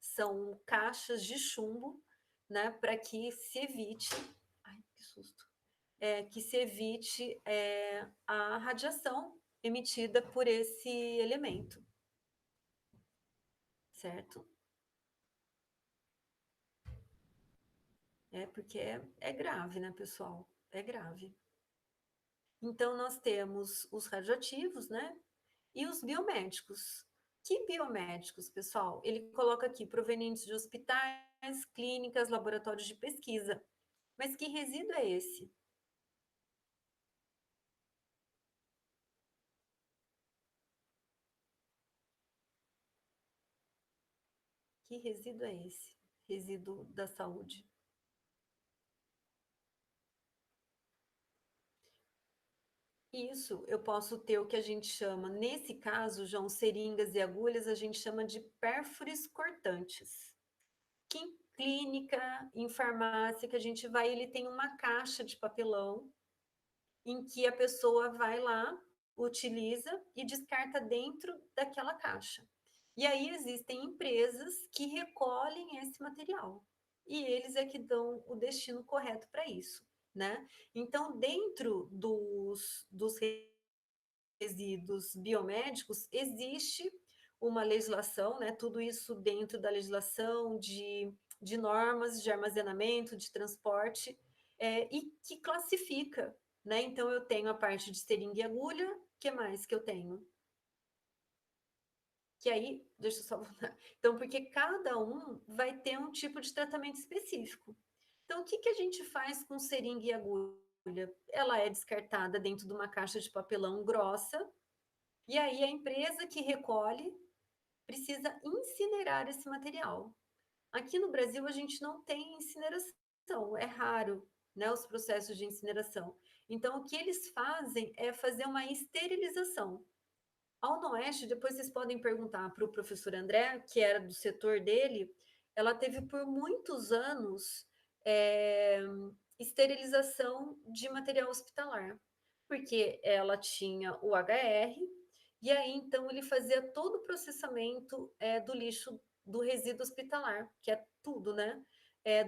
são caixas de chumbo, né, para que se evite, ai, que susto, que se evite a radiação emitida por esse elemento, certo? Porque é grave, né, pessoal? É grave. Então, nós temos os radioativos, né? E os biomédicos. Que biomédicos, pessoal? Ele coloca aqui provenientes de hospitais, clínicas, laboratórios de pesquisa. Mas que resíduo é esse? Que resíduo é esse? Resíduo da saúde. Isso, eu posso ter o que a gente chama, nesse caso, João, seringas e agulhas, a gente chama de pérfures cortantes. Que em clínica, em farmácia, que a gente vai, ele tem uma caixa de papelão em que a pessoa vai lá, utiliza e descarta dentro daquela caixa. E aí existem empresas que recolhem esse material. E eles é que dão o destino correto para isso, né? Então, dentro dos resíduos biomédicos, existe uma legislação, né? Tudo isso dentro da legislação de normas de armazenamento, de transporte, e que classifica, né? Então, eu tenho a parte de seringa e agulha, o que mais que eu tenho? Que aí, deixa eu só voltar. Então, porque cada um vai ter um tipo de tratamento específico. Então, o que, que a gente faz com seringa e agulha? Ela é descartada dentro de uma caixa de papelão grossa, e aí a empresa que recolhe precisa incinerar esse material. Aqui no Brasil a gente não tem incineração, é raro, né, os processos de incineração. Então o que eles fazem é fazer uma esterilização. Ao Oeste, depois vocês podem perguntar para o professor André, que era do setor dele, ela teve por muitos anos é, esterilização de material hospitalar, porque ela tinha o HR, e aí então ele fazia todo o processamento do lixo do resíduo hospitalar, que é tudo, né?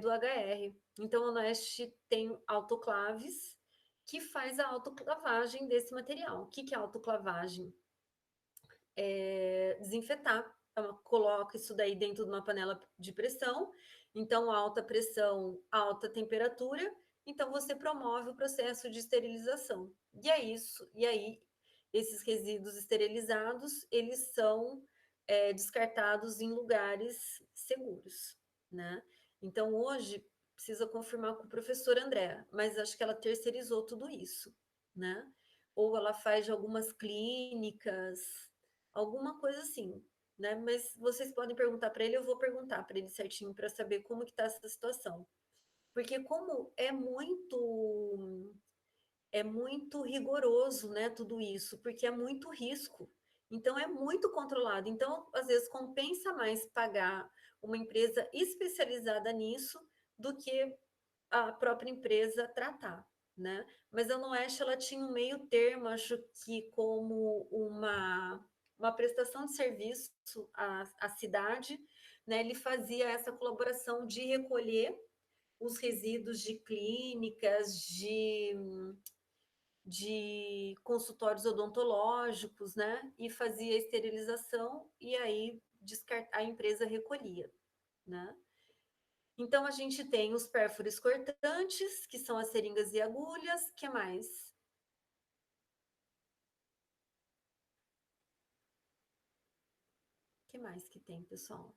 Do HR. Então, a Oeste tem autoclaves que faz a autoclavagem desse material. O que, que é autoclavagem? Desinfetar. Ela coloca isso daí dentro de uma panela de pressão, então alta pressão, alta temperatura, então você promove o processo de esterilização. E é isso, e aí esses resíduos esterilizados, eles são descartados em lugares seguros, né? Então hoje precisa confirmar com o professor André, mas acho que ela terceirizou tudo isso, né? Ou ela faz de algumas clínicas, alguma coisa assim, né? Mas vocês podem perguntar para ele, eu vou perguntar para ele certinho para saber como que está essa situação. Porque como é muito rigoroso, né, tudo isso, porque é muito risco. Então é muito controlado. Então, às vezes compensa mais pagar uma empresa especializada nisso do que a própria empresa tratar, né? Mas a Noeste ela tinha um meio termo, acho que como uma prestação de serviço à cidade, né? Ele fazia essa colaboração de recolher os resíduos de clínicas, de consultórios odontológicos, né? E fazia a esterilização e aí a empresa recolhia, né? Então, a gente tem os pérfures cortantes, que são as seringas e agulhas. Que mais? Que mais que tem, pessoal?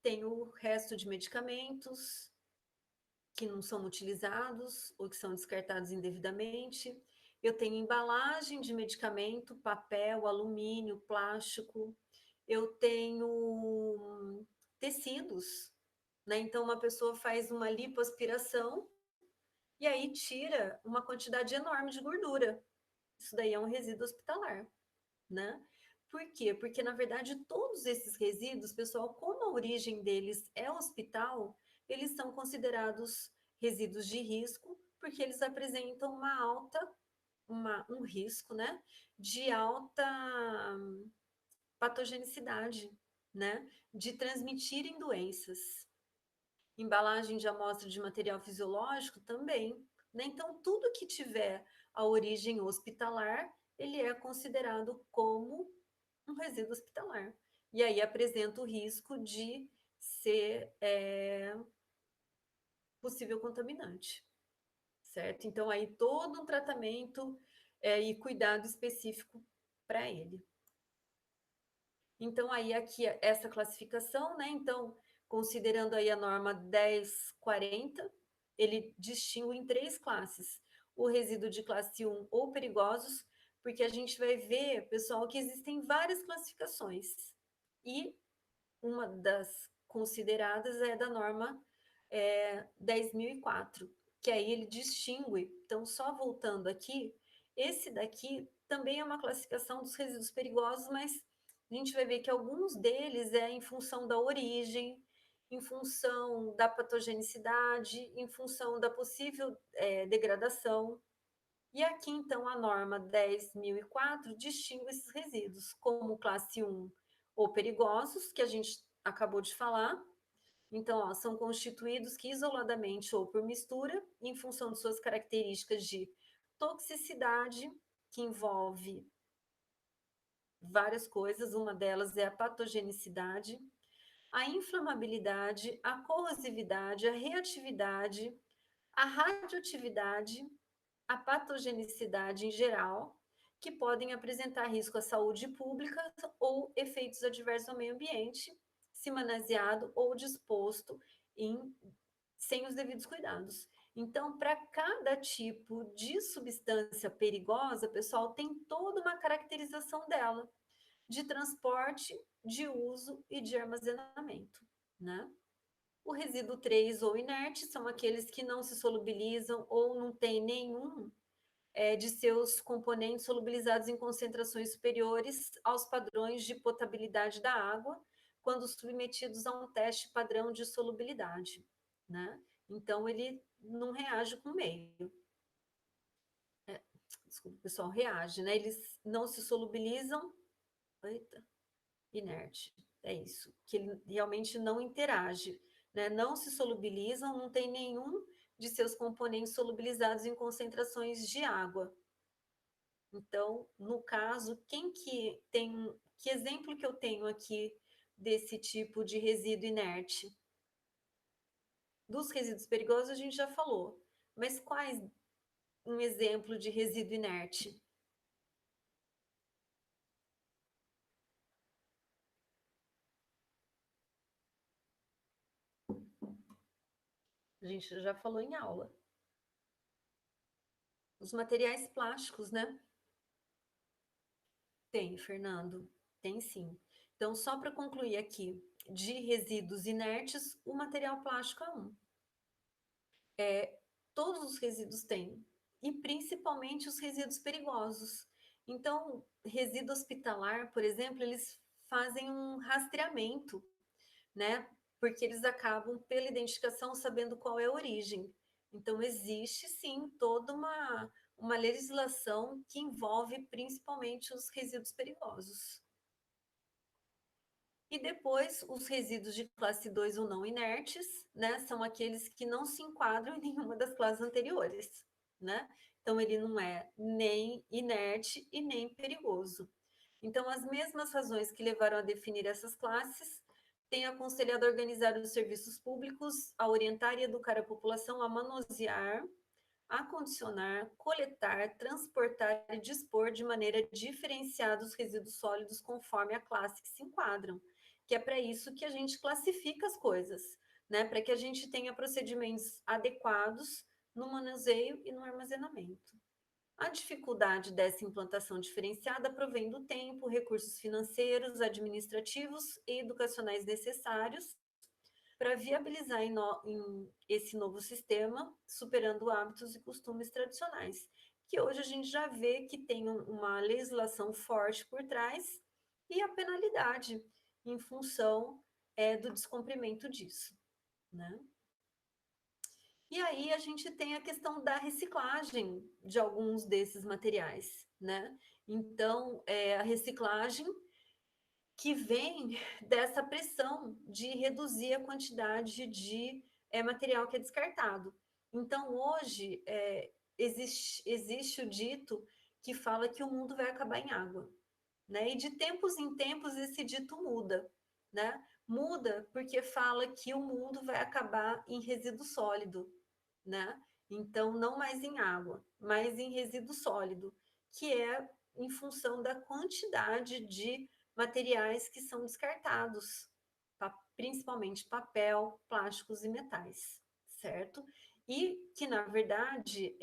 Tem o resto de medicamentos que não são utilizados ou que são descartados indevidamente. Eu tenho embalagem de medicamento, papel, alumínio, plástico. Eu tenho tecidos, né? Então, uma pessoa faz uma lipoaspiração e aí tira uma quantidade enorme de gordura. Isso daí é um resíduo hospitalar, né? Por quê? Porque, na verdade, todos esses resíduos, pessoal, como a origem deles é hospital, eles são considerados resíduos de risco, porque eles apresentam um risco, né? De alta patogenicidade, né? De transmitirem doenças. Embalagem de amostra de material fisiológico também, né? Então, tudo que tiver a origem hospitalar, ele é considerado como um resíduo hospitalar. E aí apresenta o risco de ser possível contaminante, certo? Então, aí todo um tratamento e cuidado específico para ele. Então, aí aqui essa classificação, né? Então, considerando aí a norma 1040, ele distingue em três classes. O resíduo de classe 1 ou perigosos, porque a gente vai ver, pessoal, que existem várias classificações. E uma das consideradas é da norma 10.004, que aí ele distingue. Então, só voltando aqui, esse daqui também é uma classificação dos resíduos perigosos, mas a gente vai ver que alguns deles é em função da origem, em função da patogenicidade, em função da possível degradação. E aqui, então, a norma 10.004 distingue esses resíduos como classe 1 ou perigosos, que a gente acabou de falar. Então, ó, são constituídos que isoladamente ou por mistura, em função de suas características de toxicidade, que envolve várias coisas, uma delas é a patogenicidade, a inflamabilidade, a corrosividade, a reatividade, a radioatividade, a patogenicidade em geral, que podem apresentar risco à saúde pública ou efeitos adversos ao meio ambiente, se manuseado ou disposto em, sem os devidos cuidados. Então, para cada tipo de substância perigosa, pessoal, tem toda uma caracterização dela, de transporte, de uso e de armazenamento, né? O resíduo 3 ou inerte são aqueles que não se solubilizam ou não têm nenhum de seus componentes solubilizados em concentrações superiores aos padrões de potabilidade da água, quando submetidos a um teste padrão de solubilidade, né? Então, ele não reage com o meio. Desculpa, pessoal, reage, né? Eles não se solubilizam. Eita, inerte. É isso, que ele realmente não interage, né? Não se solubilizam, não tem nenhum de seus componentes solubilizados em concentrações de água. Então, no caso, quem que tem, que exemplo que eu tenho aqui desse tipo de resíduo inerte? Dos resíduos perigosos a gente já falou, mas quais um exemplo de resíduo inerte? A gente já falou em aula. Os materiais plásticos, né? Tem, Fernando, tem sim. Então, só para concluir aqui, de resíduos inertes, o material plástico é um. Todos os resíduos têm, e principalmente os resíduos perigosos. Então, resíduo hospitalar, por exemplo, eles fazem um rastreamento, né? Porque eles acabam, pela identificação, sabendo qual é a origem. Então, existe sim toda uma legislação que envolve principalmente os resíduos perigosos. E depois, os resíduos de classe 2 ou não inertes, né, são aqueles que não se enquadram em nenhuma das classes anteriores, né? Então, ele não é nem inerte e nem perigoso. Então, as mesmas razões que levaram a definir essas classes têm aconselhado a organizar os serviços públicos, a orientar e educar a população a manusear, acondicionar, coletar, transportar e dispor de maneira diferenciada os resíduos sólidos conforme a classe que se enquadram, que é para isso que a gente classifica as coisas, né? Para que a gente tenha procedimentos adequados no manuseio e no armazenamento. A dificuldade dessa implantação diferenciada provém do tempo, recursos financeiros, administrativos e educacionais necessários para viabilizar esse novo sistema, superando hábitos e costumes tradicionais, que hoje a gente já vê que tem uma legislação forte por trás e a penalidade em função do descumprimento disso, né? E aí a gente tem a questão da reciclagem de alguns desses materiais, né? Então, a reciclagem que vem dessa pressão de reduzir a quantidade de material que é descartado. Então, hoje, existe o dito que fala que o mundo vai acabar em água, né? E de tempos em tempos esse dito muda, né? Muda porque fala que o mundo vai acabar em resíduo sólido, né? Então, não mais em água, mas em resíduo sólido, que é em função da quantidade de materiais que são descartados, principalmente papel, plásticos e metais, certo? E que, na verdade,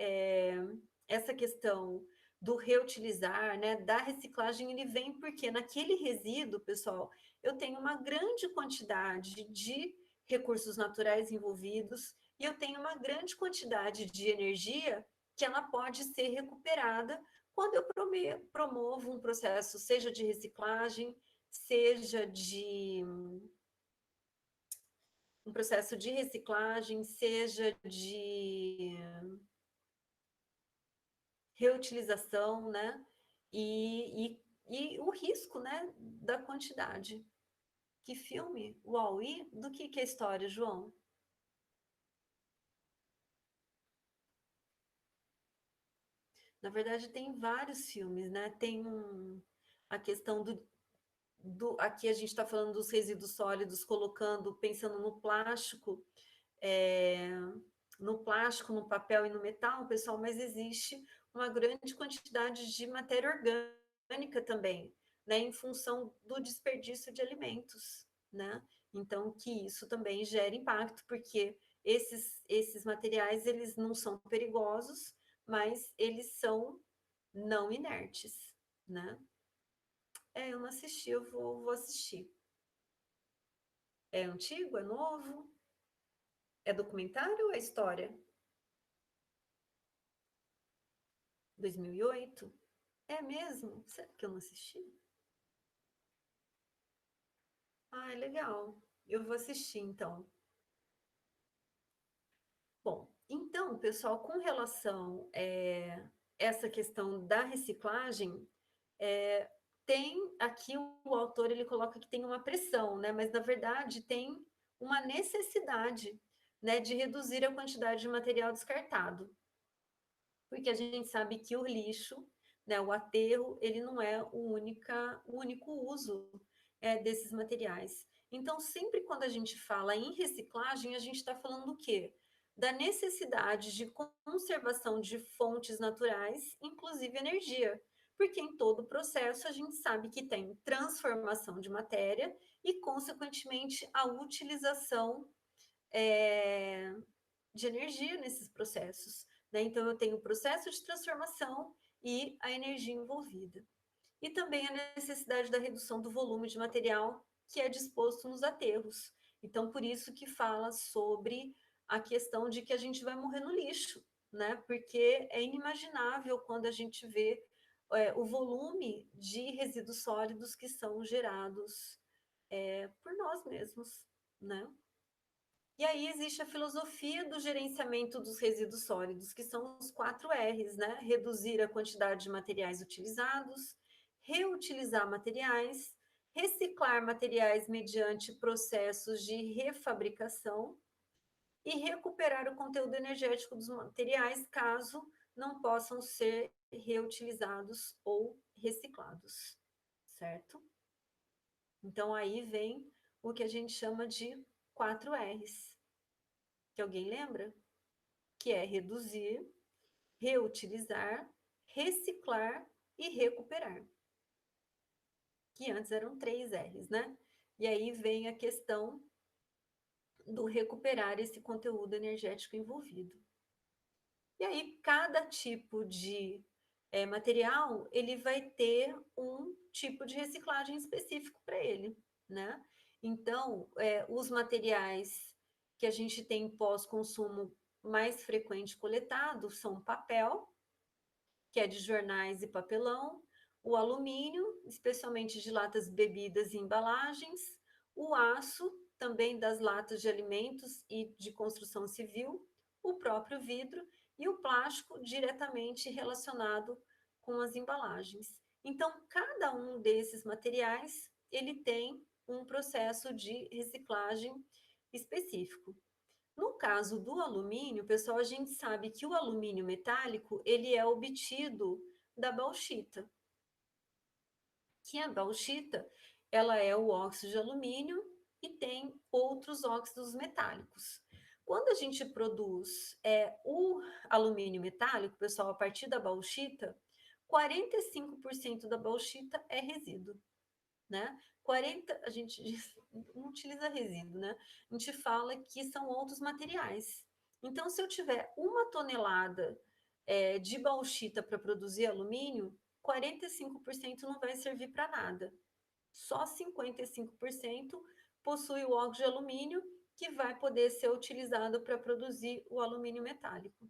essa questão do reutilizar, né, da reciclagem, ele vem porque naquele resíduo, pessoal, eu tenho uma grande quantidade de recursos naturais envolvidos, e eu tenho uma grande quantidade de energia que ela pode ser recuperada quando eu promovo um processo, seja de reciclagem, seja de um processo de reciclagem, seja de reutilização, né? E o risco, né, da quantidade. Que filme? O Wall-E? Do que é a história, João? Na verdade, tem vários filmes, né? Tem a questão aqui a gente está falando dos resíduos sólidos, colocando, pensando é, no plástico, no papel e no metal, pessoal, mas existe uma grande quantidade de matéria orgânica também, né? Em função do desperdício de alimentos, né? Então, que isso também gera impacto, porque esses materiais, eles não são perigosos, mas eles são não inertes, né? Eu não assisti, eu vou assistir. É antigo? É novo? É documentário ou é história? 2008? É mesmo? Será que eu não assisti? Ah, é legal. Eu vou assistir, então. Bom, então, pessoal, com relação essa questão da reciclagem, é, tem aqui o autor ele coloca que tem uma pressão, né? Mas na verdade tem uma necessidade, né, de reduzir a quantidade de material descartado, porque a gente sabe que o lixo, né, o aterro, ele não é o único uso desses materiais. Então, sempre quando a gente fala em reciclagem, a gente está falando do quê? Da necessidade de conservação de fontes naturais, inclusive energia, porque em todo o processo a gente sabe que tem transformação de matéria e, consequentemente, a utilização é, de energia nesses processos, né? Então, eu tenho o processo de transformação e a energia envolvida. E também a necessidade da redução do volume de material que é disposto nos aterros. Então, por isso que fala sobre a questão de que a gente vai morrer no lixo, né? Porque é inimaginável quando a gente vê o volume de resíduos sólidos que são gerados por nós mesmos, né? E aí existe a filosofia do gerenciamento dos resíduos sólidos, que são os 4 R's, né? Reduzir a quantidade de materiais utilizados, reutilizar materiais, reciclar materiais mediante processos de refabricação e recuperar o conteúdo energético dos materiais caso não possam ser reutilizados ou reciclados, certo? Então aí vem o que a gente chama de 4 R's. Que alguém lembra? Que é reduzir, reutilizar, reciclar e recuperar. Que antes eram 3 R's, né? E aí vem a questão do recuperar esse conteúdo energético envolvido. E aí, cada tipo de material, ele vai ter um tipo de reciclagem específico para ele, né? Então, os materiais que a gente tem pós-consumo mais frequente coletado são papel, que é de jornais e papelão, o alumínio, especialmente de latas, bebidas e embalagens, o aço, também das latas de alimentos e de construção civil, o próprio vidro e o plástico diretamente relacionado com as embalagens. Então, cada um desses materiais, ele tem um processo de reciclagem específico. No caso do alumínio, pessoal, a gente sabe que o alumínio metálico, ele é obtido da bauxita, que a bauxita, ela é o óxido de alumínio e tem outros óxidos metálicos. Quando a gente produz o alumínio metálico, pessoal, a partir da bauxita, 45% da bauxita é resíduo, né? 40, a gente não utiliza resíduo, né? A gente fala que são outros materiais. Então, se eu tiver 1 tonelada de bauxita para produzir alumínio, 45% não vai servir para nada. Só 55% possui o óxido de alumínio que vai poder ser utilizado para produzir o alumínio metálico.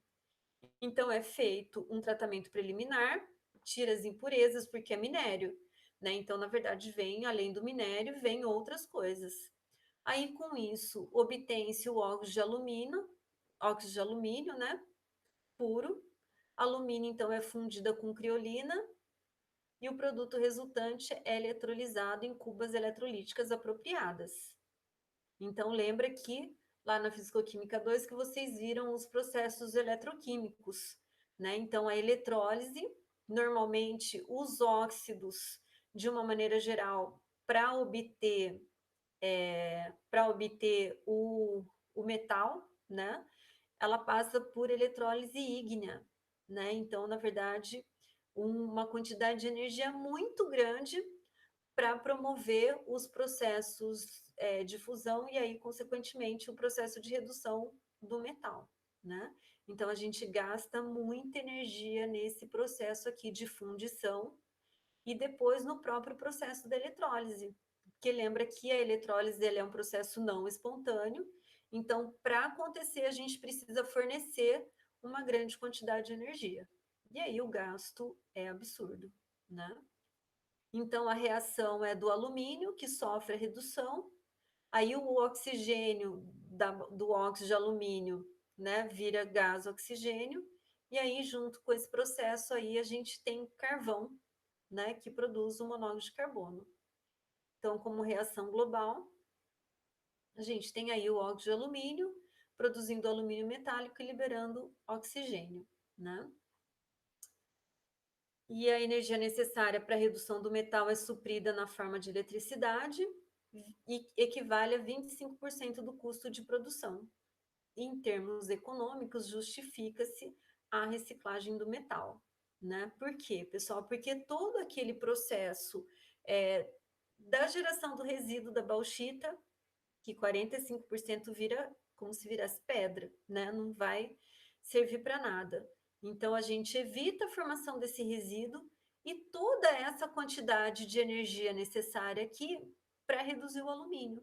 Então, é feito um tratamento preliminar, tira as impurezas, porque é minério, né? Então, na verdade, vem, além do minério, vem outras coisas. Aí, com isso, obtém-se o óxido de alumínio, né? Puro. Alumínio, então, é fundida com criolina e o produto resultante é eletrolizado em cubas eletrolíticas apropriadas. Então, lembra que lá na Fisicoquímica 2 que vocês viram os processos eletroquímicos, né? Então, a eletrólise, normalmente os óxidos, de uma maneira geral, para obter o metal, né? Ela passa por eletrólise ígnea, né? Então, na verdade, uma quantidade de energia muito grande para promover os processos de fusão e aí, consequentemente, o processo de redução do metal, né? Então, a gente gasta muita energia nesse processo aqui de fundição e depois no próprio processo da eletrólise, porque lembra que a eletrólise é um processo não espontâneo, então, para acontecer, a gente precisa fornecer uma grande quantidade de energia. E aí o gasto é absurdo, né? Então, a reação é do alumínio, que sofre a redução, aí o oxigênio do óxido de alumínio, né, vira gás oxigênio, e aí, junto com esse processo aí, a gente tem carvão, né, que produz o monóxido de carbono. Então, como reação global, a gente tem aí o óxido de alumínio, produzindo alumínio metálico e liberando oxigênio, né? E a energia necessária para a redução do metal é suprida na forma de eletricidade e equivale a 25% do custo de produção. Em termos econômicos, justifica-se a reciclagem do metal, né? Por quê, pessoal? Porque todo aquele processo é, da geração do resíduo da bauxita, que 45% vira como se virasse pedra, né? Não vai servir para nada. Então, a gente evita a formação desse resíduo e toda essa quantidade de energia necessária aqui para reduzir o alumínio.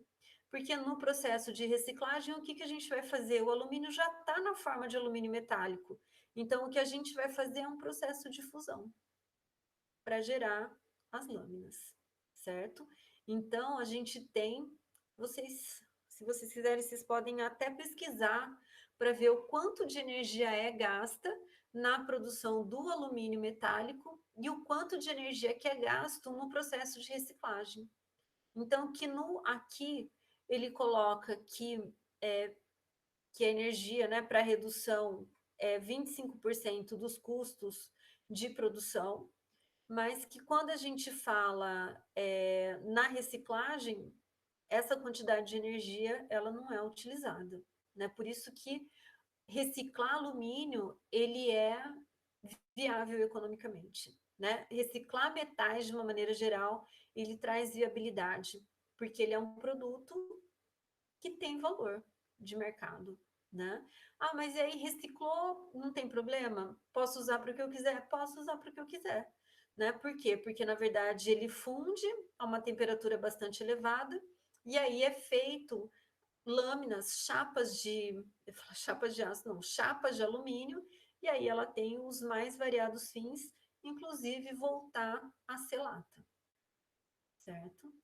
Porque no processo de reciclagem, o que, que a gente vai fazer? O alumínio já está na forma de alumínio metálico. Então, o que a gente vai fazer é um processo de fusão para gerar as lâminas, certo? Então, a gente tem, se vocês quiserem, vocês podem até pesquisar para ver o quanto de energia é gasta na produção do alumínio metálico e o quanto de energia que é gasto no processo de reciclagem. Então, aqui ele coloca que a energia, né, para redução é 25% dos custos de produção, mas que quando a gente fala na reciclagem, essa quantidade de energia ela não é utilizada, né? Por isso que reciclar alumínio ele é viável economicamente, né? Reciclar metais de uma maneira geral ele traz viabilidade, porque ele é um produto que tem valor de mercado, né? Ah, mas aí reciclou, não tem problema? Posso usar para o que eu quiser? Posso usar para o que eu quiser, né? Por quê? Porque na verdade ele funde a uma temperatura bastante elevada e aí é feito lâminas, chapas de aço, não, chapas de alumínio, e aí ela tem os mais variados fins, inclusive voltar a ser lata, certo?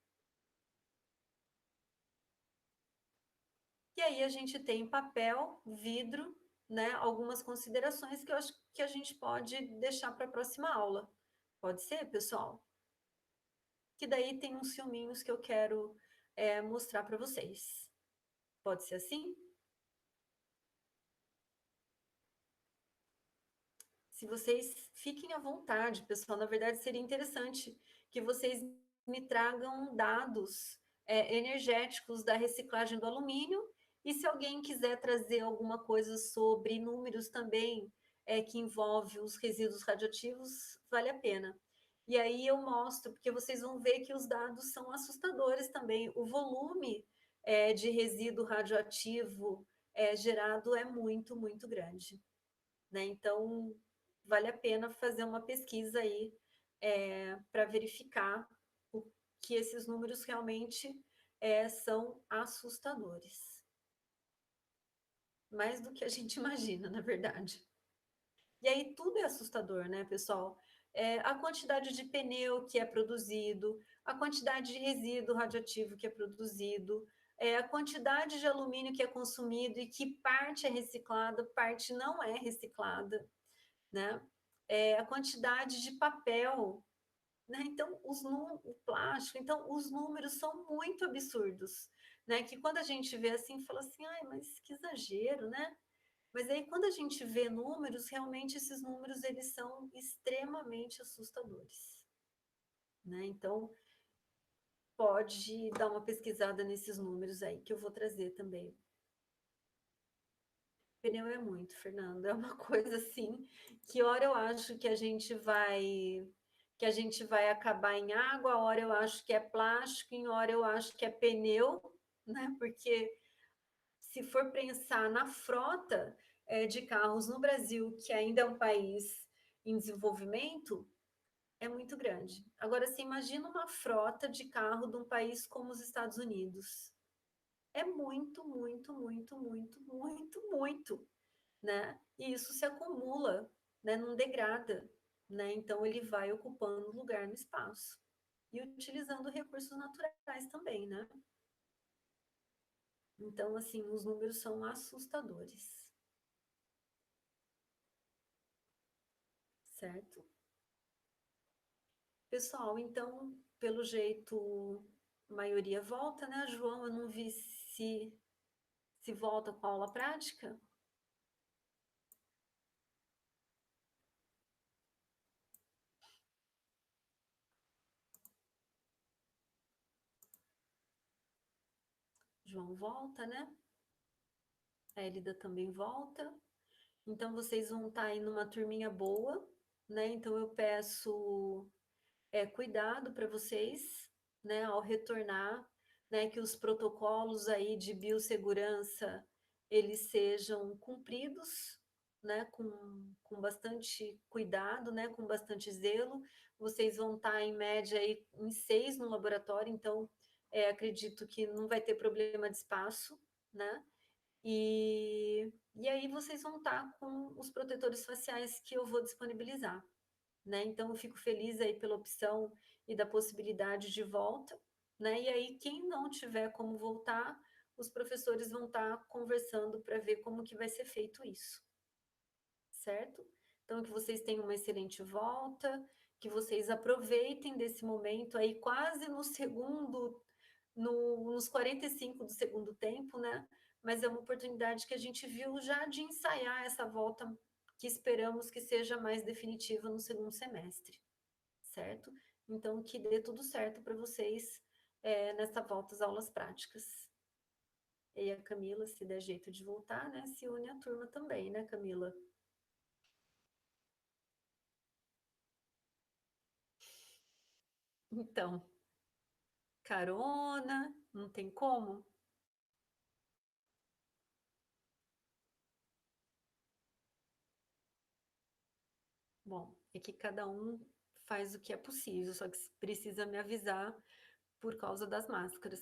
E aí a gente tem papel, vidro, né? Algumas considerações que eu acho que a gente pode deixar para a próxima aula. Pode ser, pessoal? Que daí tem uns filminhos que eu quero mostrar para vocês. Pode ser assim? Se vocês fiquem à vontade, pessoal, na verdade seria interessante que vocês me tragam dados energéticos da reciclagem do alumínio e se alguém quiser trazer alguma coisa sobre números também que envolve os resíduos radioativos, vale a pena. E aí eu mostro, porque vocês vão ver que os dados são assustadores também. O volume de resíduo radioativo gerado é muito, muito grande, né? Então, vale a pena fazer uma pesquisa aí para verificar que esses números realmente são assustadores. mais do que a gente imagina, na verdade. E aí tudo é assustador, né, pessoal? A quantidade de pneu que é produzido, a quantidade de resíduo radioativo que é produzido, a quantidade de alumínio que é consumido e que parte é reciclada, parte não é reciclada, né? A quantidade de papel, né? Então, o plástico, então os números são muito absurdos, né? Que quando a gente vê assim, fala assim, ai, mas que exagero, né? Mas aí quando a gente vê números, realmente esses números eles são extremamente assustadores, né? Então, pode dar uma pesquisada nesses números aí que eu vou trazer também. Pneu é muito, Fernando, é uma coisa assim que hora eu acho que a gente vai acabar em água, hora eu acho que é plástico, em hora eu acho que é pneu, né? Porque se for pensar na frota de carros no Brasil, que ainda é um país em desenvolvimento, é muito grande. Agora, você imagina uma frota de carro de um país como os Estados Unidos. É muito, muito, muito, muito, muito, muito, né? E isso se acumula, né? Não degrada, né? Então, ele vai ocupando lugar no espaço. E utilizando recursos naturais também, né? Então, assim, os números são assustadores. Certo? Pessoal, então, pelo jeito, a maioria volta, né, João? Eu não vi se volta com a aula prática. João volta, né? A Elida também volta. Então, vocês vão estar aí numa turminha boa, né? Então, eu peço cuidado para vocês, né, ao retornar, né, que os protocolos aí de biossegurança eles sejam cumpridos, né, com bastante cuidado, né, com bastante zelo. Vocês vão estar em média aí em 6 no laboratório, então acredito que não vai ter problema de espaço, né? E aí vocês vão estar com os protetores faciais que eu vou disponibilizar, né? Então, eu fico feliz aí pela opção e da possibilidade de volta, né? E aí, quem não tiver como voltar, os professores vão estar conversando para ver como que vai ser feito isso, certo? Então, que vocês tenham uma excelente volta, que vocês aproveitem desse momento aí, quase no segundo, nos 45 do segundo tempo, né? Mas é uma oportunidade que a gente viu já de ensaiar essa volta que esperamos que seja mais definitiva no segundo semestre, certo? Então, que dê tudo certo para vocês nessa volta às aulas práticas. E a Camila, se der jeito de voltar, né, se une à turma também, né, Camila? Então, carona, não tem como? Bom, é que cada um faz o que é possível, só que precisa me avisar por causa das máscaras,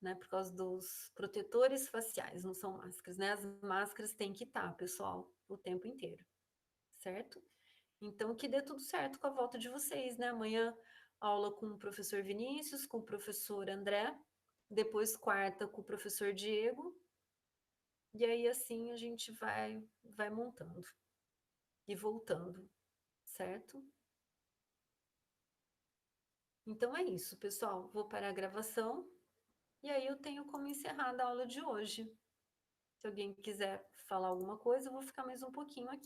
né? Por causa dos protetores faciais, não são máscaras, né? As máscaras têm que estar, pessoal, o tempo inteiro, certo? Então, que dê tudo certo com a volta de vocês, né? Amanhã, aula com o professor Vinícius, com o professor André, depois quarta com o professor Diego, e aí assim a gente vai montando e voltando, certo? Então é isso, pessoal. Vou parar a gravação e aí eu tenho como encerrar a aula de hoje. Se alguém quiser falar alguma coisa, eu vou ficar mais um pouquinho aqui.